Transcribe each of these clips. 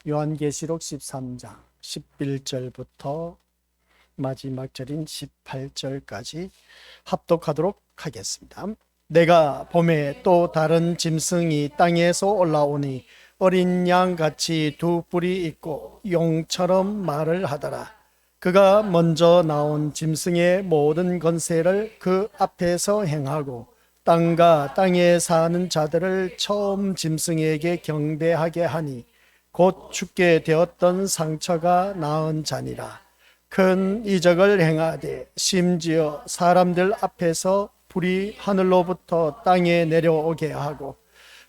요한계시록 13장 11절부터 마지막 절인 18절까지 합독하도록 하겠습니다. 내가 봄에 또 다른 짐승이 땅에서 올라오니 어린 양같이 두 뿔이 있고 용처럼 말을 하더라. 그가 먼저 나온 짐승의 모든 권세를 그 앞에서 행하고 땅과 땅에 사는 자들을 처음 짐승에게 경배하게 하니 곧 죽게 되었던 상처가 나은 자니라. 큰 이적을 행하되 심지어 사람들 앞에서 불이 하늘로부터 땅에 내려오게 하고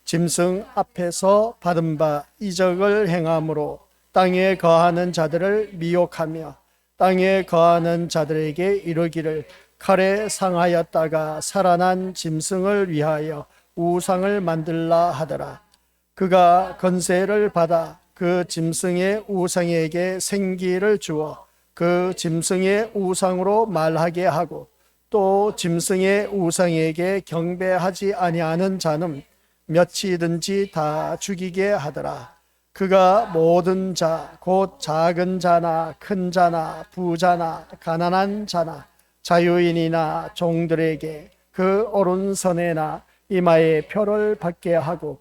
짐승 앞에서 받은 바 이적을 행함으로 땅에 거하는 자들을 미혹하며 땅에 거하는 자들에게 이르기를 칼에 상하였다가 살아난 짐승을 위하여 우상을 만들라 하더라. 그가 권세를 받아 그 짐승의 우상에게 생기를 주어 그 짐승의 우상으로 말하게 하고 또 짐승의 우상에게 경배하지 아니하는 자는 몇이든지 다 죽이게 하더라. 그가 모든 자, 곧 작은 자나 큰 자나 부자나 가난한 자나 자유인이나 종들에게 그 오른손에나 이마에 표를 받게 하고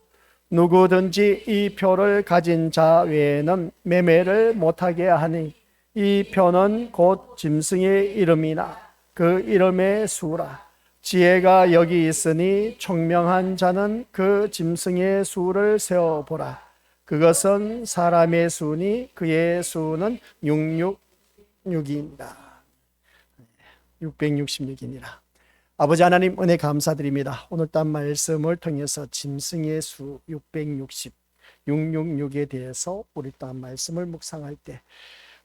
누구든지 이 표를 가진 자 외에는 매매를 못하게 하니 이 표는 곧 짐승의 이름이나 그 이름의 수라. 지혜가 여기 있으니 총명한 자는 그 짐승의 수를 세어보라. 그것은 사람의 수니 그의 수는 666입니다. 666이니라. 아버지 하나님 은혜 감사드립니다. 오늘 딴 말씀을 통해서 짐승의 수 660, 666에 대해서 우리 또한 말씀을 묵상할 때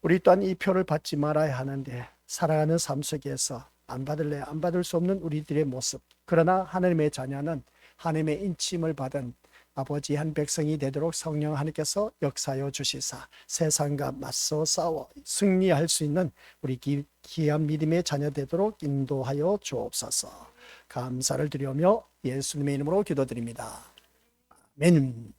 우리 또한 이 표를 받지 말아야 하는데 살아가는 삶 속에서 안 받을래 안 받을 수 없는 우리들의 모습, 그러나 하나님의 자녀는 하나님의 인침을 받은 아버지 한 백성이 되도록 성령 하나님께서 역사하여 주시사 세상과 맞서 싸워 승리할 수 있는 우리 귀한 믿음의 자녀 되도록 인도하여 주옵소서. 감사를 드리며 예수님의 이름으로 기도드립니다. 아멘.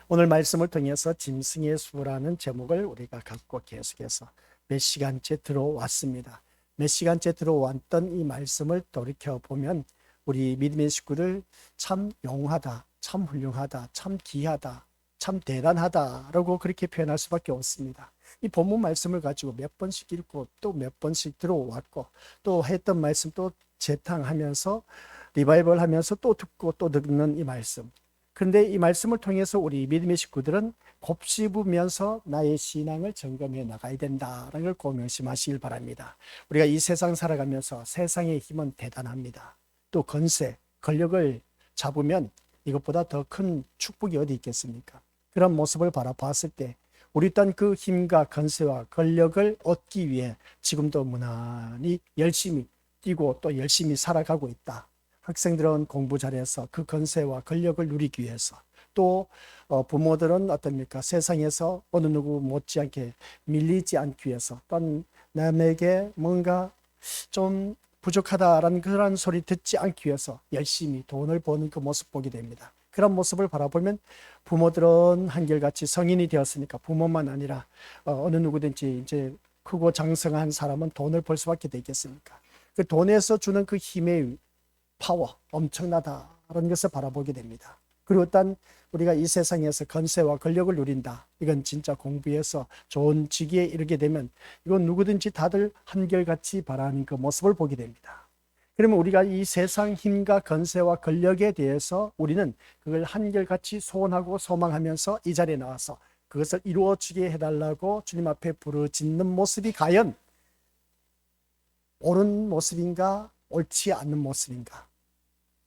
오늘 말씀을 통해서 짐승의 수라는 제목을 우리가 갖고 계속해서 몇 시간째 들어왔습니다. 몇 시간째 들어왔던 이 말씀을 돌이켜보면 우리 믿음의 식구들 참 용하다, 참 훌륭하다, 참 귀하다, 참 대단하다라고 그렇게 표현할 수밖에 없습니다. 이 본문 말씀을 가지고 몇 번씩 읽고 또 몇 번씩 들어왔고 또 했던 말씀 또 재탕하면서 리바이벌 하면서 또 듣고 또 듣는 이 말씀. 그런데 이 말씀을 통해서 우리 믿음의 식구들은 곱씹으면서 나의 신앙을 점검해 나가야 된다라는 걸 꼭 명심하시길 바랍니다. 우리가 이 세상 살아가면서 세상의 힘은 대단합니다. 또 권세, 권력을 잡으면 이것보다 더 큰 축복이 어디 있겠습니까? 그런 모습을 바라봤을 때 우리 또한 그 힘과 권세와 권력을 얻기 위해 지금도 무난히 열심히 뛰고 또 열심히 살아가고 있다. 학생들은 공부 잘해서 그 권세와 권력을 누리기 위해서 또 부모들은 어떻습니까? 세상에서 어느 누구 못지않게 밀리지 않기 위해서 또한 남에게 뭔가 좀 부족하다라는 그런 소리 듣지 않기 위해서 열심히 돈을 버는 그 모습 보게 됩니다. 그런 모습을 바라보면 부모들은 한결같이 성인이 되었으니까 부모만 아니라 어느 누구든지 이제 크고 장성한 사람은 돈을 벌 수밖에 되겠습니까? 그 돈에서 주는 그 힘의 파워 엄청나다라는 것을 바라보게 됩니다. 그리고 일단 우리가 이 세상에서 권세와 권력을 누린다. 이건 진짜 공부해서 좋은 직위에 이르게 되면 이건 누구든지 다들 한결같이 바라는 그 모습을 보게 됩니다. 그러면 우리가 이 세상 힘과 권세와 권력에 대해서 우리는 그걸 한결같이 소원하고 소망하면서 이 자리에 나와서 그것을 이루어지게 해달라고 주님 앞에 부르짖는 모습이 과연 옳은 모습인가 옳지 않는 모습인가?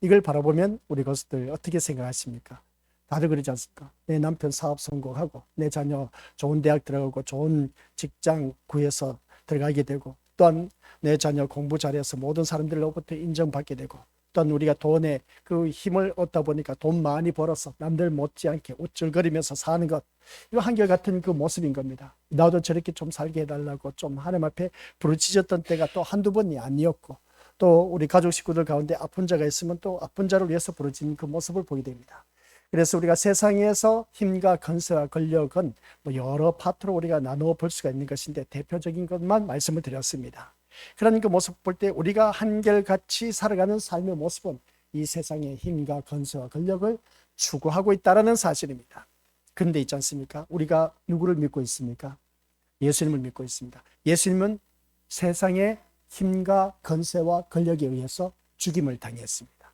이걸 바라보면 우리 것들 어떻게 생각하십니까? 다들 그러지 않습니까? 내 남편 사업 성공하고 내 자녀 좋은 대학 들어가고 좋은 직장 구해서 들어가게 되고 또한 내 자녀 공부 잘해서 모든 사람들로부터 인정받게 되고 또한 우리가 돈에 그 힘을 얻다 보니까 돈 많이 벌어서 남들 못지않게 우쭐거리면서 사는 것, 이거 한결같은 그 모습인 겁니다. 나도 저렇게 좀 살게 해달라고 좀 하나님 앞에 부르짖었던 때가 또 한두 번이 아니었고 또 우리 가족 식구들 가운데 아픈 자가 있으면 또 아픈 자를 위해서 부르짖는 그 모습을 보게 됩니다. 그래서 우리가 세상에서 힘과 권세와 권력은 뭐 여러 파트로 우리가 나누어 볼 수가 있는 것인데 대표적인 것만 말씀을 드렸습니다. 그런 그 모습 볼 때 우리가 한결같이 살아가는 삶의 모습은 이 세상의 힘과 권세와 권력을 추구하고 있다는 사실입니다. 그런데 있지 않습니까? 우리가 누구를 믿고 있습니까? 예수님을 믿고 있습니다. 예수님은 세상의 힘과 권세와 권력에 의해서 죽임을 당했습니다.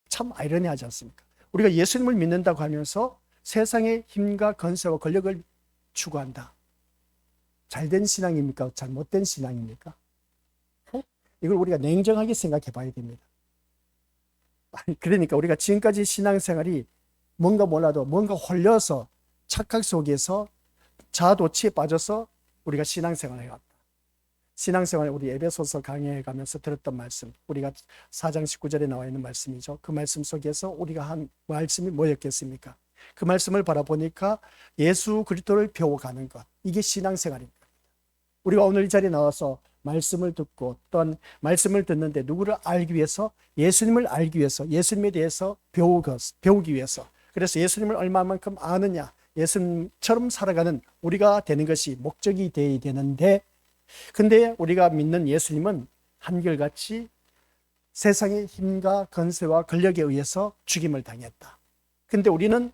참 아이러니하지 않습니까? 우리가 예수님을 믿는다고 하면서 세상의 힘과 권세와 권력을 추구한다. 잘된 신앙입니까? 잘못된 신앙입니까? 이걸 우리가 냉정하게 생각해 봐야 됩니다. 그러니까 우리가 지금까지 신앙생활이 뭔가 몰라도 뭔가 홀려서 착각 속에서 자아도취에 빠져서 우리가 신앙생활을 해왔다. 신앙생활 우리 에베소서 강의에 가면서 들었던 말씀, 우리가 4장 19절에 나와 있는 말씀이죠. 그 말씀 속에서 우리가 한 말씀이 뭐였겠습니까? 그 말씀을 바라보니까 예수 그리스도를 배워가는 것, 이게 신앙생활입니다. 우리가 오늘 이 자리에 나와서 말씀을 듣고 또한 말씀을 듣는데 누구를 알기 위해서, 예수님을 알기 위해서, 예수님에 대해서 배우기 위해서, 그래서 예수님을 얼마만큼 아느냐, 예수님처럼 살아가는 우리가 되는 것이 목적이 되어야 되는데, 근데 우리가 믿는 예수님은 한결같이 세상의 힘과 권세와 권력에 의해서 죽임을 당했다. 근데 우리는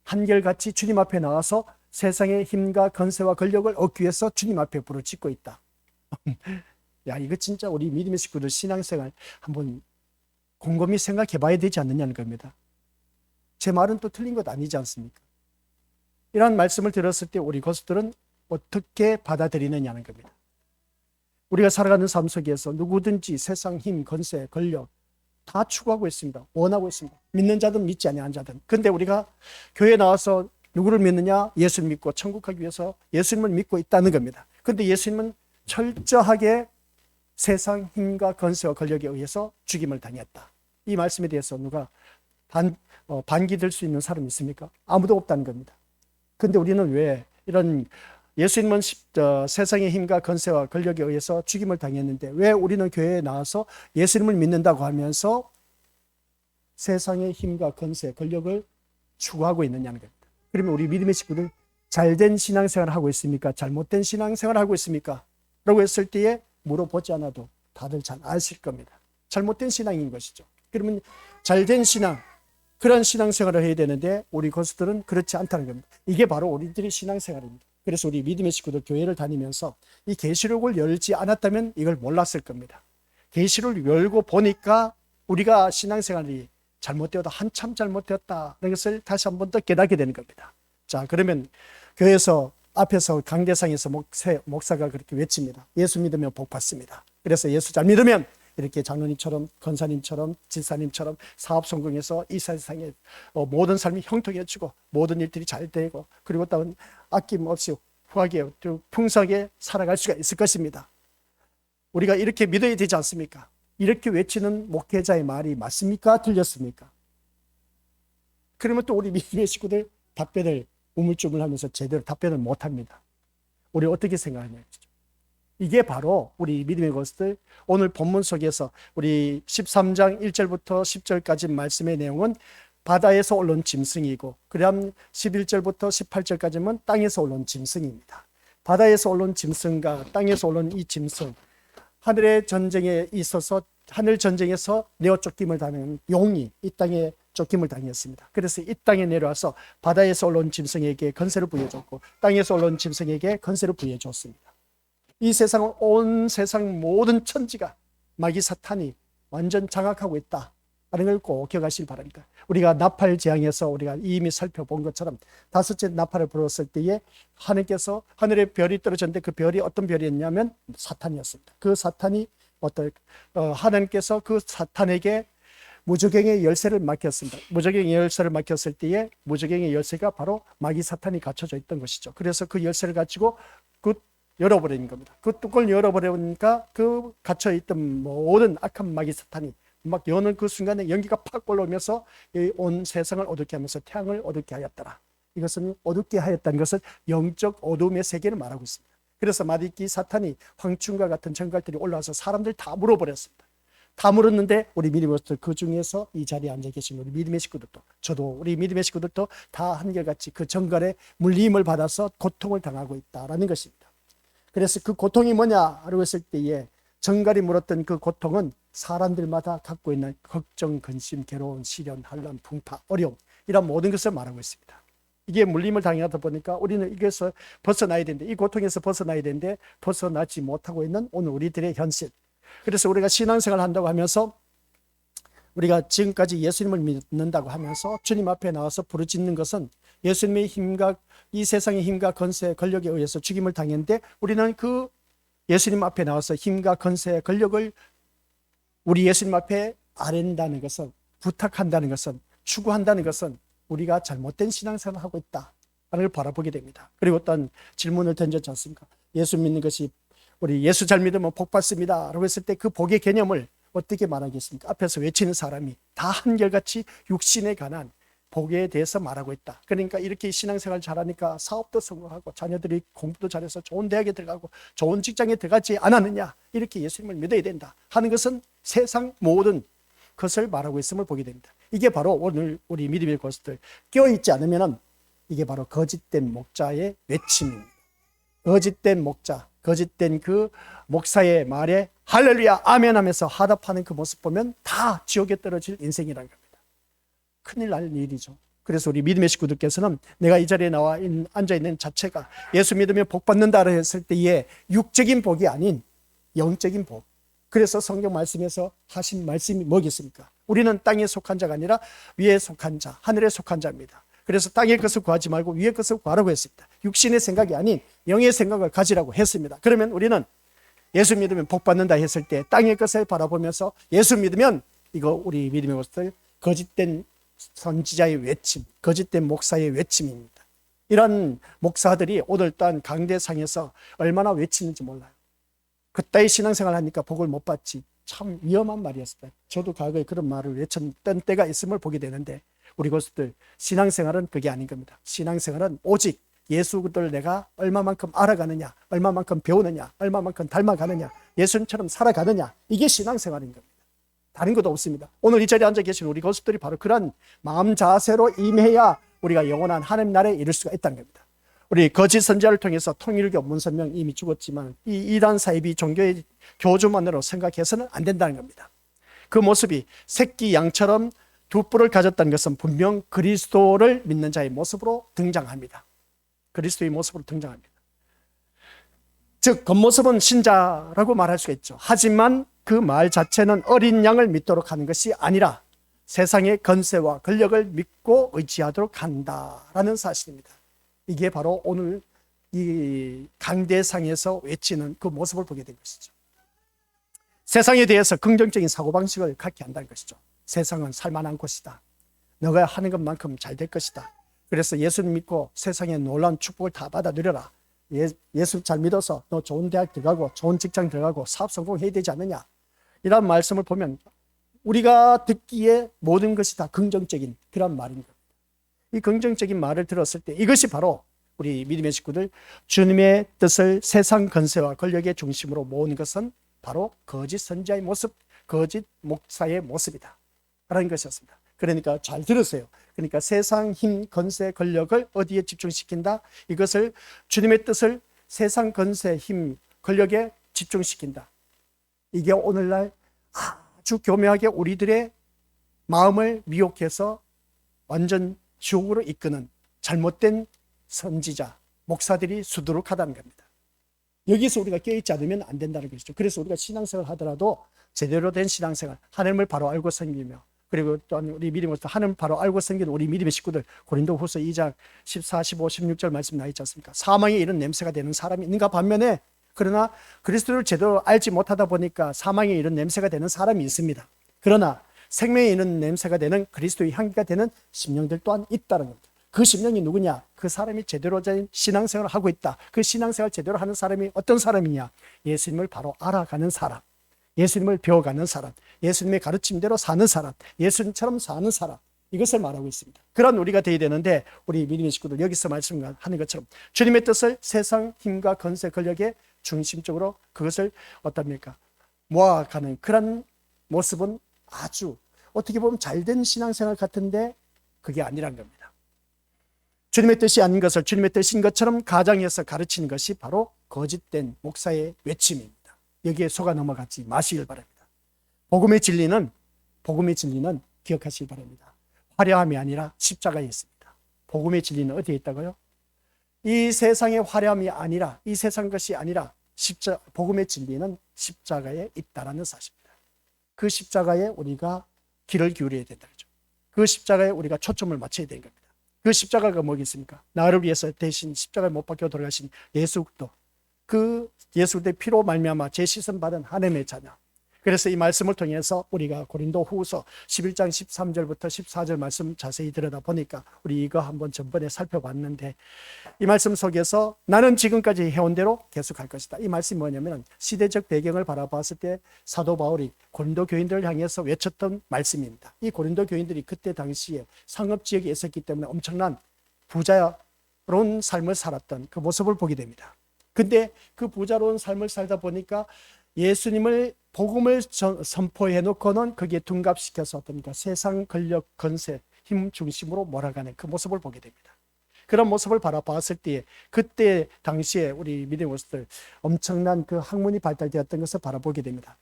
한결같이 주님 앞에 나와서 세상의 힘과 권세와 권력을 얻기 위해서 주님 앞에 부르짖고 있다. 야, 이거 진짜 우리 믿음의 식구들 신앙생활 한번 곰곰이 생각해 봐야 되지 않느냐는 겁니다. 제 말은 또 틀린 것 아니지 않습니까? 이런 말씀을 들었을 때 우리 고수들은 어떻게 받아들이느냐는 겁니다. 우리가 살아가는 삶 속에서 누구든지 세상 힘, 권세, 권력 다 추구하고 있습니다. 원하고 있습니다. 믿는 자든 믿지 아니하는 자든. 근데 우리가 교회에 나와서 누구를 믿느냐? 예수를 믿고 천국 가기 위해서 예수님을 믿고 있다는 겁니다. 근데 예수님은 철저하게 세상 힘과 권세와 권력에 의해서 죽임을 당했다. 이 말씀에 대해서 누가 반기될 수 있는 사람이 있습니까? 아무도 없다는 겁니다. 근데 우리는 왜 이런, 예수님은 세상의 힘과 권세와 권력에 의해서 죽임을 당했는데 왜 우리는 교회에 나와서 예수님을 믿는다고 하면서 세상의 힘과 권세, 권력을 추구하고 있느냐는 겁니다. 그러면 우리 믿음의 식구들 잘된 신앙생활을 하고 있습니까? 잘못된 신앙생활을 하고 있습니까? 라고 했을 때에 물어보지 않아도 다들 잘 아실 겁니다. 잘못된 신앙인 것이죠. 그러면 잘된 신앙, 그런 신앙생활을 해야 되는데 우리 고수들은 그렇지 않다는 겁니다. 이게 바로 우리들의 신앙생활입니다. 그래서 우리 믿음의 식구들 교회를 다니면서 이 계시록을 열지 않았다면 이걸 몰랐을 겁니다. 계시록을 열고 보니까 우리가 신앙생활이 잘못되었다, 한참 잘못되었다는 것을 다시 한 번 더 깨닫게 되는 겁니다. 자, 그러면 교회에서 앞에서 강대상에서 목사가 그렇게 외칩니다. 예수 믿으면 복 받습니다. 그래서 예수 잘 믿으면 이렇게 장로님처럼, 권사님처럼, 집사님처럼 사업 성공해서 이 세상에 모든 삶이 형통해지고 모든 일들이 잘 되고, 그리고 또 아낌없이 후하게 풍성하게 살아갈 수가 있을 것입니다. 우리가 이렇게 믿어야 되지 않습니까? 이렇게 외치는 목회자의 말이 맞습니까? 틀렸습니까? 그러면 또 우리 믿음의 식구들 답변을 우물쭈물하면서 제대로 답변을 못합니다. 우리 어떻게 생각하냐. 이게 바로 우리 믿음의 것들, 오늘 본문 속에서 우리 13장 1절부터 10절까지 말씀의 내용은 바다에서 올라온 짐승이고, 그다음 11절부터 18절까지는 땅에서 올라온 짐승입니다. 바다에서 올라온 짐승과 땅에서 올라온 이 짐승, 하늘의 전쟁에 있어서 하늘 전쟁에서 내어 쫓김을 당한 용이 이 땅에 쫓김을 당했습니다. 그래서 이 땅에 내려와서 바다에서 올라온 짐승에게 권세를 부여줬고 땅에서 올라온 짐승에게 권세를 부여줬습니다. 이 세상을, 온 세상 모든 천지가 마귀 사탄이 완전 장악하고 있다 하는 걸 꼭 기억하시기 바랍니다. 우리가 나팔 재앙에서 우리가 이미 살펴본 것처럼 다섯째 나팔을 불었을 때에 하늘께서, 하늘에 별이 떨어졌는데 그 별이 어떤 별이었냐면 사탄이었습니다. 그 사탄이 하나님께서 그 사탄에게 무저갱의 열쇠를 맡겼습니다. 무저갱의 열쇠를 맡겼을 때에 무저갱의 열쇠가 바로 마귀 사탄이 갖춰져 있던 것이죠. 그래서 그 열쇠를 가지고 열어버리는 겁니다. 그 뚜껑을 열어버리니까 그 갇혀있던 모든 악한 마귀 사탄이 막 여는 그 순간에 연기가 팍 올라오면서 온 세상을 어둡게 하면서 태양을 어둡게 하였더라. 이것은 어둡게 하였다는 것은 영적 어둠의 세계를 말하고 있습니다. 그래서 마귀 사탄이 황충과 같은 정갈들이 올라와서 사람들 다 물어버렸습니다. 다 물었는데 우리 믿음의 식구들 그 중에서 이 자리에 앉아 계신 우리 믿음의 식구들도 저도 우리 믿음의 식구들도 다 한결같이 그 정갈의 물림을 받아서 고통을 당하고 있다라는 것입니다. 그래서 그 고통이 뭐냐라고 했을 때에 정갈이 물었던 그 고통은 사람들마다 갖고 있는 걱정, 근심, 괴로움, 시련, 환난, 풍파, 어려움 이런 모든 것을 말하고 있습니다. 이게 물림을 당하다 보니까 우리는 이것에서 벗어나야 되는데 이 고통에서 벗어나야 되는데 벗어나지 못하고 있는 오늘 우리들의 현실. 그래서 우리가 신앙생활을 한다고 하면서 우리가 지금까지 예수님을 믿는다고 하면서 주님 앞에 나와서 부르짖는 것은 예수님의 힘과 이 세상의 힘과 권세, 권력에 의해서 죽임을 당했는데 우리는 그 예수님 앞에 나와서 힘과 권세, 권력을 우리 예수님 앞에 아랜다는 것은, 부탁한다는 것은, 추구한다는 것은 우리가 잘못된 신앙생활을 하고 있다는 걸 바라보게 됩니다. 그리고 어떤 질문을 던졌지 않습니까? 예수 믿는 것이 우리 예수 잘 믿으면 복 받습니다 라고 했을 때 그 복의 개념을 어떻게 말하겠습니까? 앞에서 외치는 사람이 다 한결같이 육신에 관한 복에 대해서 말하고 있다. 그러니까 이렇게 신앙생활 잘하니까 사업도 성공하고 자녀들이 공부도 잘해서 좋은 대학에 들어가고 좋은 직장에 들어가지 않았느냐, 이렇게 예수님을 믿어야 된다 하는 것은 세상 모든 것을 말하고 있음을 보게 됩니다. 이게 바로 오늘 우리 믿음의 것들 깨어있지 않으면 이게 바로 거짓된 목자의 외침입니다. 거짓된 목자, 거짓된 그 목사의 말에 할렐루야 아멘 하면서 화답하는 그 모습 보면 다 지옥에 떨어질 인생이라는 겁니다. 큰일 날 일이죠. 그래서 우리 믿음의 식구들께서는 내가 이 자리에 나와 앉아있는 자체가 예수 믿으면 복 받는다 했을 때에 육적인 복이 아닌 영적인 복. 그래서 성경 말씀에서 하신 말씀이 뭐겠습니까? 우리는 땅에 속한 자가 아니라 위에 속한 자, 하늘에 속한 자입니다. 그래서 땅의 것을 구하지 말고 위의 것을 구하라고 했습니다. 육신의 생각이 아닌 영의 생각을 가지라고 했습니다. 그러면 우리는 예수 믿으면 복 받는다 했을 때 땅의 것을 바라보면서 예수 믿으면 이거 우리 믿음의 것들 거짓된 선지자의 외침, 거짓된 목사의 외침입니다. 이런 목사들이 오늘 또한 강대상에서 얼마나 외치는지 몰라요. 그따위 신앙생활 하니까 복을 못 받지. 참 위험한 말이었습니다. 저도 과거에 그런 말을 외쳤던 때가 있음을 보게 되는데 우리 것들 신앙생활은 그게 아닌 겁니다. 신앙생활은 오직 예수를 내가 얼마만큼 알아가느냐, 얼마만큼 배우느냐, 얼마만큼 닮아가느냐, 예수님처럼 살아가느냐, 이게 신앙생활인 겁니다. 다른 것도 없습니다. 오늘 이 자리에 앉아 계신 우리 것들이 바로 그런 마음 자세로 임해야 우리가 영원한 하나님 나라에 이룰 수가 있다는 겁니다. 우리 거짓 선지자를 통해서 통일교 문선명 이미 죽었지만 이 이단 사이비 종교의 교주만으로 생각해서는 안 된다는 겁니다. 그 모습이 새끼 양처럼 두 뿔을 가졌다는 것은 분명 그리스도를 믿는 자의 모습으로 등장합니다. 그리스도의 모습으로 등장합니다. 즉 겉모습은 신자라고 말할 수가 있죠. 하지만 그 말 자체는 어린 양을 믿도록 하는 것이 아니라 세상의 권세와 권력을 믿고 의지하도록 한다라는 사실입니다. 이게 바로 오늘 이 강대상에서 외치는 그 모습을 보게 된 것이죠. 세상에 대해서 긍정적인 사고방식을 갖게 한다는 것이죠. 세상은 살만한 곳이다. 너가 하는 것만큼 잘 될 것이다. 그래서 예수님 믿고 세상의 놀라운 축복을 다 받아 누려라. 예수 잘 믿어서 너 좋은 대학 들어가고 좋은 직장 들어가고 사업 성공해야 되지 않느냐. 이런 말씀을 보면 우리가 듣기에 모든 것이 다 긍정적인 그런 말인 겁니다. 이 긍정적인 말을 들었을 때 이것이 바로 우리 믿음의 식구들 주님의 뜻을 세상 권세와 권력의 중심으로 모으는 것은 바로 거짓 선지자의 모습, 거짓 목사의 모습이다 라는 것이었습니다. 그러니까 잘 들으세요. 그러니까 세상 힘, 권세, 권력을 어디에 집중시킨다? 이것을 주님의 뜻을 세상 권세, 힘, 권력에 집중시킨다. 이게 오늘날 아주 교묘하게 우리들의 마음을 미혹해서 완전 지옥으로 이끄는 잘못된 선지자, 목사들이 수두룩하다는 겁니다. 여기서 우리가 깨어있지 않으면 안 된다는 것이죠. 그래서 우리가 신앙생활 하더라도 제대로 된 신앙생활, 하나님을 바로 알고 섬기며 그리고 또한 우리 믿음으로서 하나님을 바로 알고 섬기는 우리 믿음의 식구들 고린도후서 2장 14, 15, 16절 말씀 나와 있지 않습니까? 사망에 이른 냄새가 되는 사람이 있는가 반면에 그러나 그리스도를 제대로 알지 못하다 보니까 사망에 이른 냄새가 되는 사람이 있습니다. 그러나 생명에 이른 냄새가 되는 그리스도의 향기가 되는 심령들 또한 있다는 겁니다. 그 심령이 누구냐? 그 사람이 제대로 된 신앙생활을 하고 있다. 그 신앙생활을 제대로 하는 사람이 어떤 사람이냐? 예수님을 바로 알아가는 사람, 예수님을 배워가는 사람, 예수님의 가르침대로 사는 사람, 예수님처럼 사는 사람, 이것을 말하고 있습니다. 그런 우리가 되어야 되는데 우리 믿음의 식구들 여기서 말씀하는 것처럼 주님의 뜻을 세상 힘과 권세 권력의 중심적으로 그것을 어떻습니까? 모아가는 그런 모습은 아주 어떻게 보면 잘된 신앙생활 같은데 그게 아니란 겁니다. 주님의 뜻이 아닌 것을 주님의 뜻인 것처럼 가장해서 가르치는 것이 바로 거짓된 목사의 외침입니다. 여기에 속아 넘어가지 마시길 바랍니다. 복음의 진리는 기억하시기 바랍니다. 화려함이 아니라 십자가에 있습니다. 복음의 진리는 어디에 있다고요? 이 세상의 화려함이 아니라, 이 세상 것이 아니라 복음의 진리는 십자가에 있다라는 사실입니다. 그 십자가에 우리가 귀를 기울여야 된다죠. 그 십자가에 우리가 초점을 맞춰야 되는 겁니다. 그 십자가가 뭐겠습니까? 나를 위해서 대신 십자가에 못 박혀 돌아가신 예수 그리스도, 그 예수 그리스도의 피로 말미암아 재시선 받은 하나님의 자녀. 그래서 이 말씀을 통해서 우리가 고린도 후서 11장 13절부터 14절 말씀 자세히 들여다보니까 우리 이거 한번 전번에 살펴봤는데, 이 말씀 속에서 나는 지금까지 해온 대로 계속할 것이다. 이 말씀이 뭐냐면 시대적 배경을 바라봤을 때 사도 바울이 고린도 교인들을 향해서 외쳤던 말씀입니다. 이 고린도 교인들이 그때 당시에 상업지역에 있었기 때문에 엄청난 부자로운 삶을 살았던 그 모습을 보게 됩니다. 근데 그 부자로운 삶을 살다 보니까 예수님을 복음을 선포해 놓고는 거기에 둔갑시켜서 어떤 세상 권력, 건세, 힘 중심으로 몰아가는 그 모습을 보게 됩니다. 그런 모습을 바라봤을 때에 그때 당시에 우리 믿음의 모습들 엄청난 그 학문이 발달되었던 것을 바라보게 됩니다.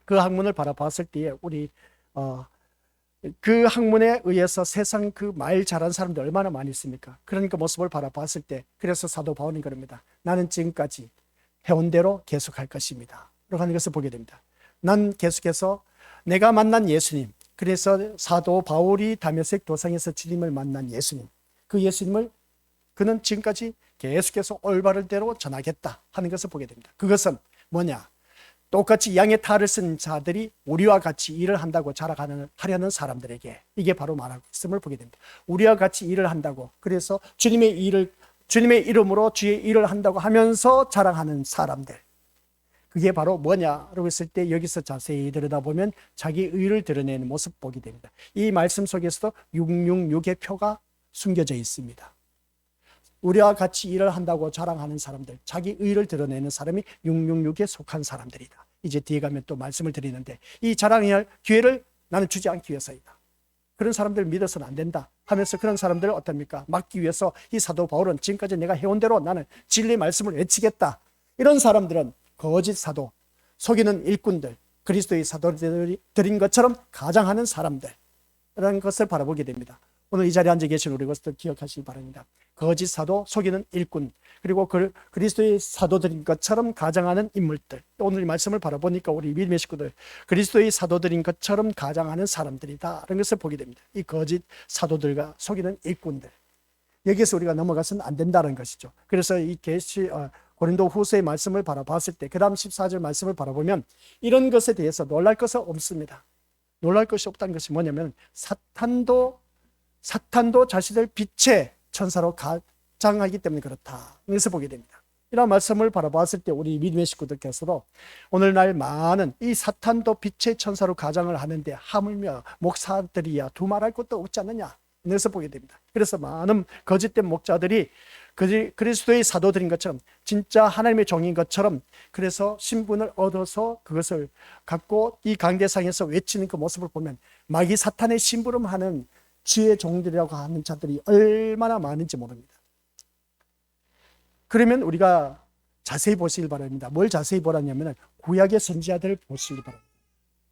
그 학문을 바라봤을 때에 우리 그 학문에 의해서 세상 그 말 잘하는 사람들 얼마나 많이 있습니까? 그런 그 모습을 바라봤을 때, 그래서 사도 바울은 그럽니다. 나는 지금까지 해온 대로 계속할 것입니다. 라고 하는 것을 보게 됩니다. 난 계속해서 내가 만난 예수님, 그래서 사도 바울이 다메섹 도상에서 주님을 만난 예수님, 그 예수님을 그는 지금까지 계속해서 올바른 대로 전하겠다 하는 것을 보게 됩니다. 그것은 뭐냐? 똑같이 양의 탈을 쓴 자들이 우리와 같이 일을 한다고 자랑하려는 사람들에게 이게 바로 말하고 있음을 보게 됩니다. 우리와 같이 일을 한다고, 그래서 주님의 이름으로 주의 일을 한다고 하면서 자랑하는 사람들, 그게 바로 뭐냐라고 했을 때 여기서 자세히 들여다보면 자기 의를 드러내는 모습 보게 됩니다. 이 말씀 속에서도 666의 표가 숨겨져 있습니다. 우리와 같이 일을 한다고 자랑하는 사람들, 자기 의를 드러내는 사람이 666에 속한 사람들이다. 이제 뒤에 가면 또 말씀을 드리는데, 이 자랑해야 할 기회를 나는 주지 않기 위해서이다. 그런 사람들 믿어서는 안 된다 하면서 그런 사람들을 어떻습니까? 막기 위해서 이 사도 바울은 지금까지 내가 해온 대로 나는 진리의 말씀을 외치겠다. 이런 사람들은 거짓 사도, 속이는 일꾼들, 그리스도의 사도들인 것처럼 가장하는 사람들이라는 것을 바라보게 됩니다. 오늘 이 자리에 앉아 계신 우리 것들 기억하시기 바랍니다. 거짓 사도, 속이는 일꾼, 그리고 그리스도의 사도들인 것처럼 가장하는 인물들. 오늘 이 말씀을 바라보니까 우리 믿음의 식구들, 그리스도의 사도들인 것처럼 가장하는 사람들이다 라는 것을 보게 됩니다. 이 거짓 사도들과 속이는 일꾼들, 여기에서 우리가 넘어가서는 안 된다는 것이죠. 그래서 이 고린도 후서의 말씀을 바라봤을 때, 그 다음 14절 말씀을 바라보면 이런 것에 대해서 놀랄 것은 없습니다. 놀랄 것이 없다는 것이 뭐냐면 사탄도 자신을 빛의 천사로 가장하기 때문에 그렇다. 그래서 보게 됩니다. 이런 말씀을 바라봤을 때 우리 믿음의 식구들께서도 오늘날 많은 이 사탄도 빛의 천사로 가장을 하는데 하물며 목사들이야 두말할 것도 없지 않느냐. 그래서 보게 됩니다. 그래서 많은 거짓된 목자들이 그리스도의 사도들인 것처럼, 진짜 하나님의 종인 것처럼, 그래서 신분을 얻어서 그것을 갖고 이 강대상에서 외치는 그 모습을 보면 마귀 사탄의 심부름하는 주의 종들이라고 하는 자들이 얼마나 많은지 모릅니다. 그러면 우리가 자세히 보시길 바랍니다. 뭘 자세히 보라냐면 구약의 선지자들을 보시길 바랍니다.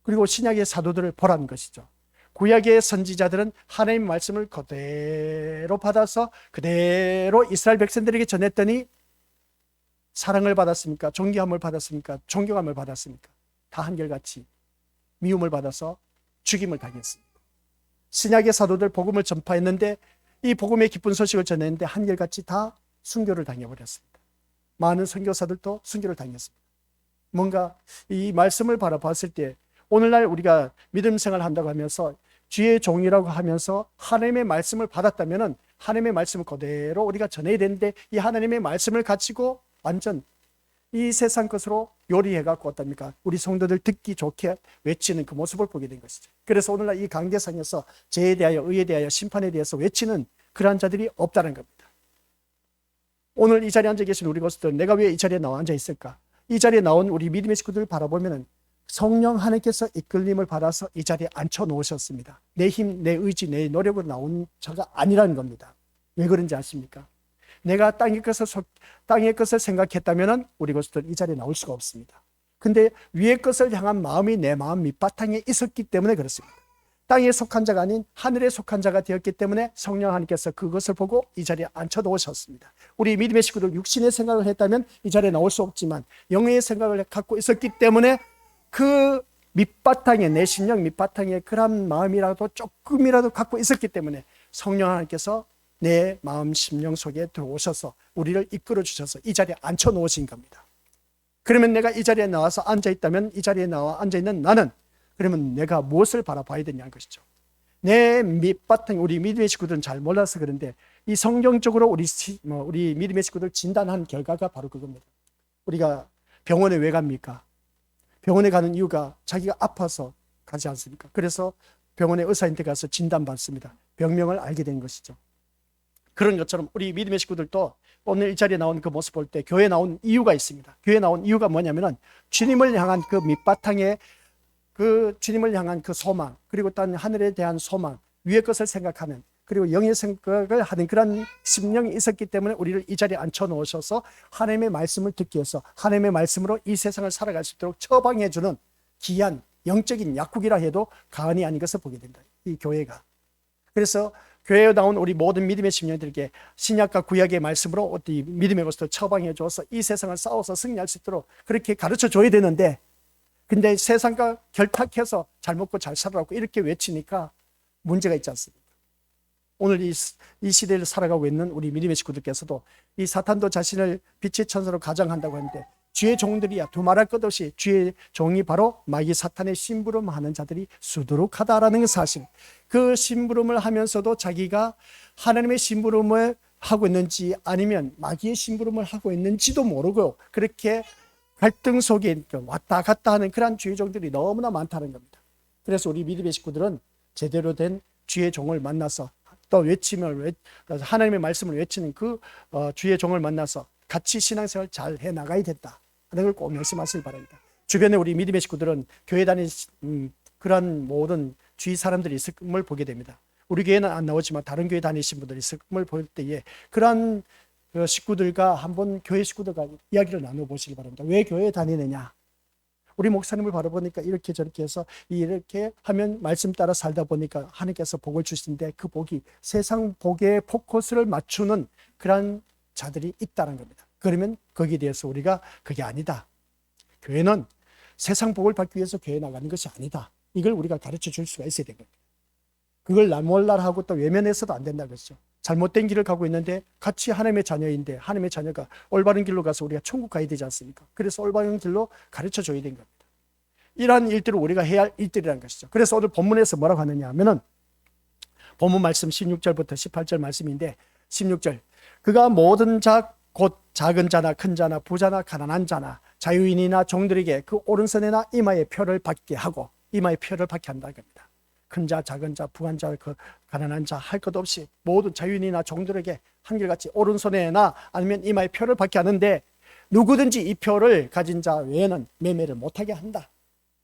그리고 신약의 사도들을 보라는 것이죠. 구약의 선지자들은 하나님의 말씀을 그대로 받아서 그대로 이스라엘 백성들에게 전했더니 사랑을 받았습니까? 존귀함을 받았습니까? 존경함을 받았습니까? 다 한결같이 미움을 받아서 죽임을 당했습니다. 신약의 사도들 복음을 전파했는데, 이 복음의 기쁜 소식을 전했는데 한결같이 다 순교를 당해버렸습니다. 많은 선교사들도 순교를 당했습니다. 뭔가 이 말씀을 바라봤을 때 오늘날 우리가 믿음 생활을 한다고 하면서 주의 종이라고 하면서 하나님의 말씀을 받았다면 하나님의 말씀을 그대로 우리가 전해야 되는데, 이 하나님의 말씀을 가지고 완전 이 세상 것으로 요리해갖고 어떻습니까? 우리 성도들 듣기 좋게 외치는 그 모습을 보게 된 것이죠. 그래서 오늘날 이 강대상에서 죄에 대하여, 의에 대하여, 심판에 대해서 외치는 그러한 자들이 없다는 겁니다. 오늘 이 자리에 앉아 계신 우리 것들, 내가 왜 이 자리에 나와 앉아 있을까? 이 자리에 나온 우리 믿음의 식구들을 바라보면 성령 하나님께서 이끌림을 받아서 이 자리에 앉혀 놓으셨습니다. 내 힘, 내 의지, 내 노력으로 나온 자가 아니라는 겁니다. 왜 그런지 아십니까? 내가 땅의 것을 생각했다면 우리 것들 이 자리에 나올 수가 없습니다. 근데 위의 것을 향한 마음이 내 마음 밑바탕에 있었기 때문에 그렇습니다. 땅에 속한 자가 아닌 하늘에 속한 자가 되었기 때문에 성령 하나님께서 그것을 보고 이 자리에 앉혀 놓으셨습니다. 우리 믿음의 식구들 육신의 생각을 했다면 이 자리에 나올 수 없지만 영의 생각을 갖고 있었기 때문에 그 밑바탕에, 내 심령 밑바탕에 그런 마음이라도 조금이라도 갖고 있었기 때문에 성령 하나님께서 내 마음 심령 속에 들어오셔서 우리를 이끌어 주셔서 이 자리에 앉혀 놓으신 겁니다. 그러면 내가 이 자리에 나와서 앉아있다면 이 자리에 나와 앉아있는 나는 그러면 내가 무엇을 바라봐야 되냐는 것이죠. 내 밑바탕, 우리 믿음의 식구들은 잘 몰라서 그런데 이 성경적으로 우리 믿음의 식구들 진단한 결과가 바로 그겁니다. 우리가 병원에 왜 갑니까? 병원에 가는 이유가 자기가 아파서 가지 않습니까? 그래서 병원에 의사한테 가서 진단받습니다. 병명을 알게 된 것이죠. 그런 것처럼 우리 믿음의 식구들도 오늘 이 자리에 나온 그 모습 볼 때 교회에 나온 이유가 있습니다. 교회에 나온 이유가 뭐냐면은 주님을 향한 그 밑바탕에 그 주님을 향한 그 소망, 그리고 또 하늘에 대한 소망, 위의 것을 생각하는, 그리고 영의 생각을 하는 그런 심령이 있었기 때문에 우리를 이 자리에 앉혀 놓으셔서 하나님의 말씀을 듣기 위해서 하나님의 말씀으로 이 세상을 살아갈 수 있도록 처방해 주는 귀한 영적인 약국이라 해도 과언이 아닌 것을 보게 된다. 이 교회가. 그래서 교회에 나온 우리 모든 믿음의 심령들에게 신약과 구약의 말씀으로 이 믿음의 것을 처방해 줘서 이 세상을 싸워서 승리할 수 있도록 그렇게 가르쳐 줘야 되는데, 근데 세상과 결탁해서 잘 먹고 잘 살아라고 이렇게 외치니까 문제가 있지 않습니까? 오늘 이 시대를 살아가고 있는 우리 믿음의 식구들께서도 이 사탄도 자신을 빛의 천사로 가장한다고 하는데 주의 종들이야 두말할 것 없이 주의 종이 바로 마귀 사탄의 심부름하는 자들이 수두룩하다라는 사실, 그 심부름을 하면서도 자기가 하나님의 심부름을 하고 있는지 아니면 마귀의 심부름을 하고 있는지도 모르고 그렇게 갈등 속에 왔다 갔다 하는 그런 주의 종들이 너무나 많다는 겁니다. 그래서 우리 믿음의 식구들은 제대로 된 주의 종을 만나서 또 외침을 하나님의 말씀을 외치는 그 주의 종을 만나서 같이 신앙생활 잘 해나가야 된다 하는 걸 꼭 말씀하시기 바랍니다. 주변에 우리 믿음의 식구들은 교회 다니는 그런 모든 주위 사람들이 있음을 보게 됩니다. 우리 교회는 안 나오지만 다른 교회 다니신 분들이 있음을 볼 때에 그런 식구들과 한번 교회 식구들과 이야기를 나눠보시기 바랍니다. 왜 교회에 다니느냐? 우리 목사님을 바라보니까 이렇게 저렇게 해서 이렇게 하면 말씀 따라 살다 보니까 하나님께서 복을 주시는데 그 복이 세상 복에 포커스를 맞추는 그런 자들이 있다는 겁니다. 그러면 거기에 대해서 우리가 그게 아니다. 교회는 세상 복을 받기 위해서 교회 나가는 것이 아니다. 이걸 우리가 가르쳐 줄 수가 있어야 되는 겁니다. 그걸 나몰라하고 또 외면해서도 안 된다는 것이죠. 잘못된 길을 가고 있는데 같이 하나님의 자녀인데 하나님의 자녀가 올바른 길로 가서 우리가 천국 가야 되지 않습니까? 그래서 올바른 길로 가르쳐 줘야 되는 겁니다. 이러한 일들을 우리가 해야 할 일들이라는 것이죠. 그래서 오늘 본문에서 뭐라고 하느냐 하면은 본문 말씀 16절부터 18절 말씀인데 16절 그가 모든 자 곧 작은 자나 큰 자나 부자나 가난한 자나 자유인이나 종들에게 그 오른손에나 이마에 표를 받게 하고 이마에 표를 받게 한다는 겁니다. 큰 자, 작은 자, 부한 자, 그 가난한 자 할 것 없이 모든 자유인이나 종들에게 한결같이 오른손에나 아니면 이마에 표를 받게 하는데 누구든지 이 표를 가진 자 외에는 매매를 못하게 한다.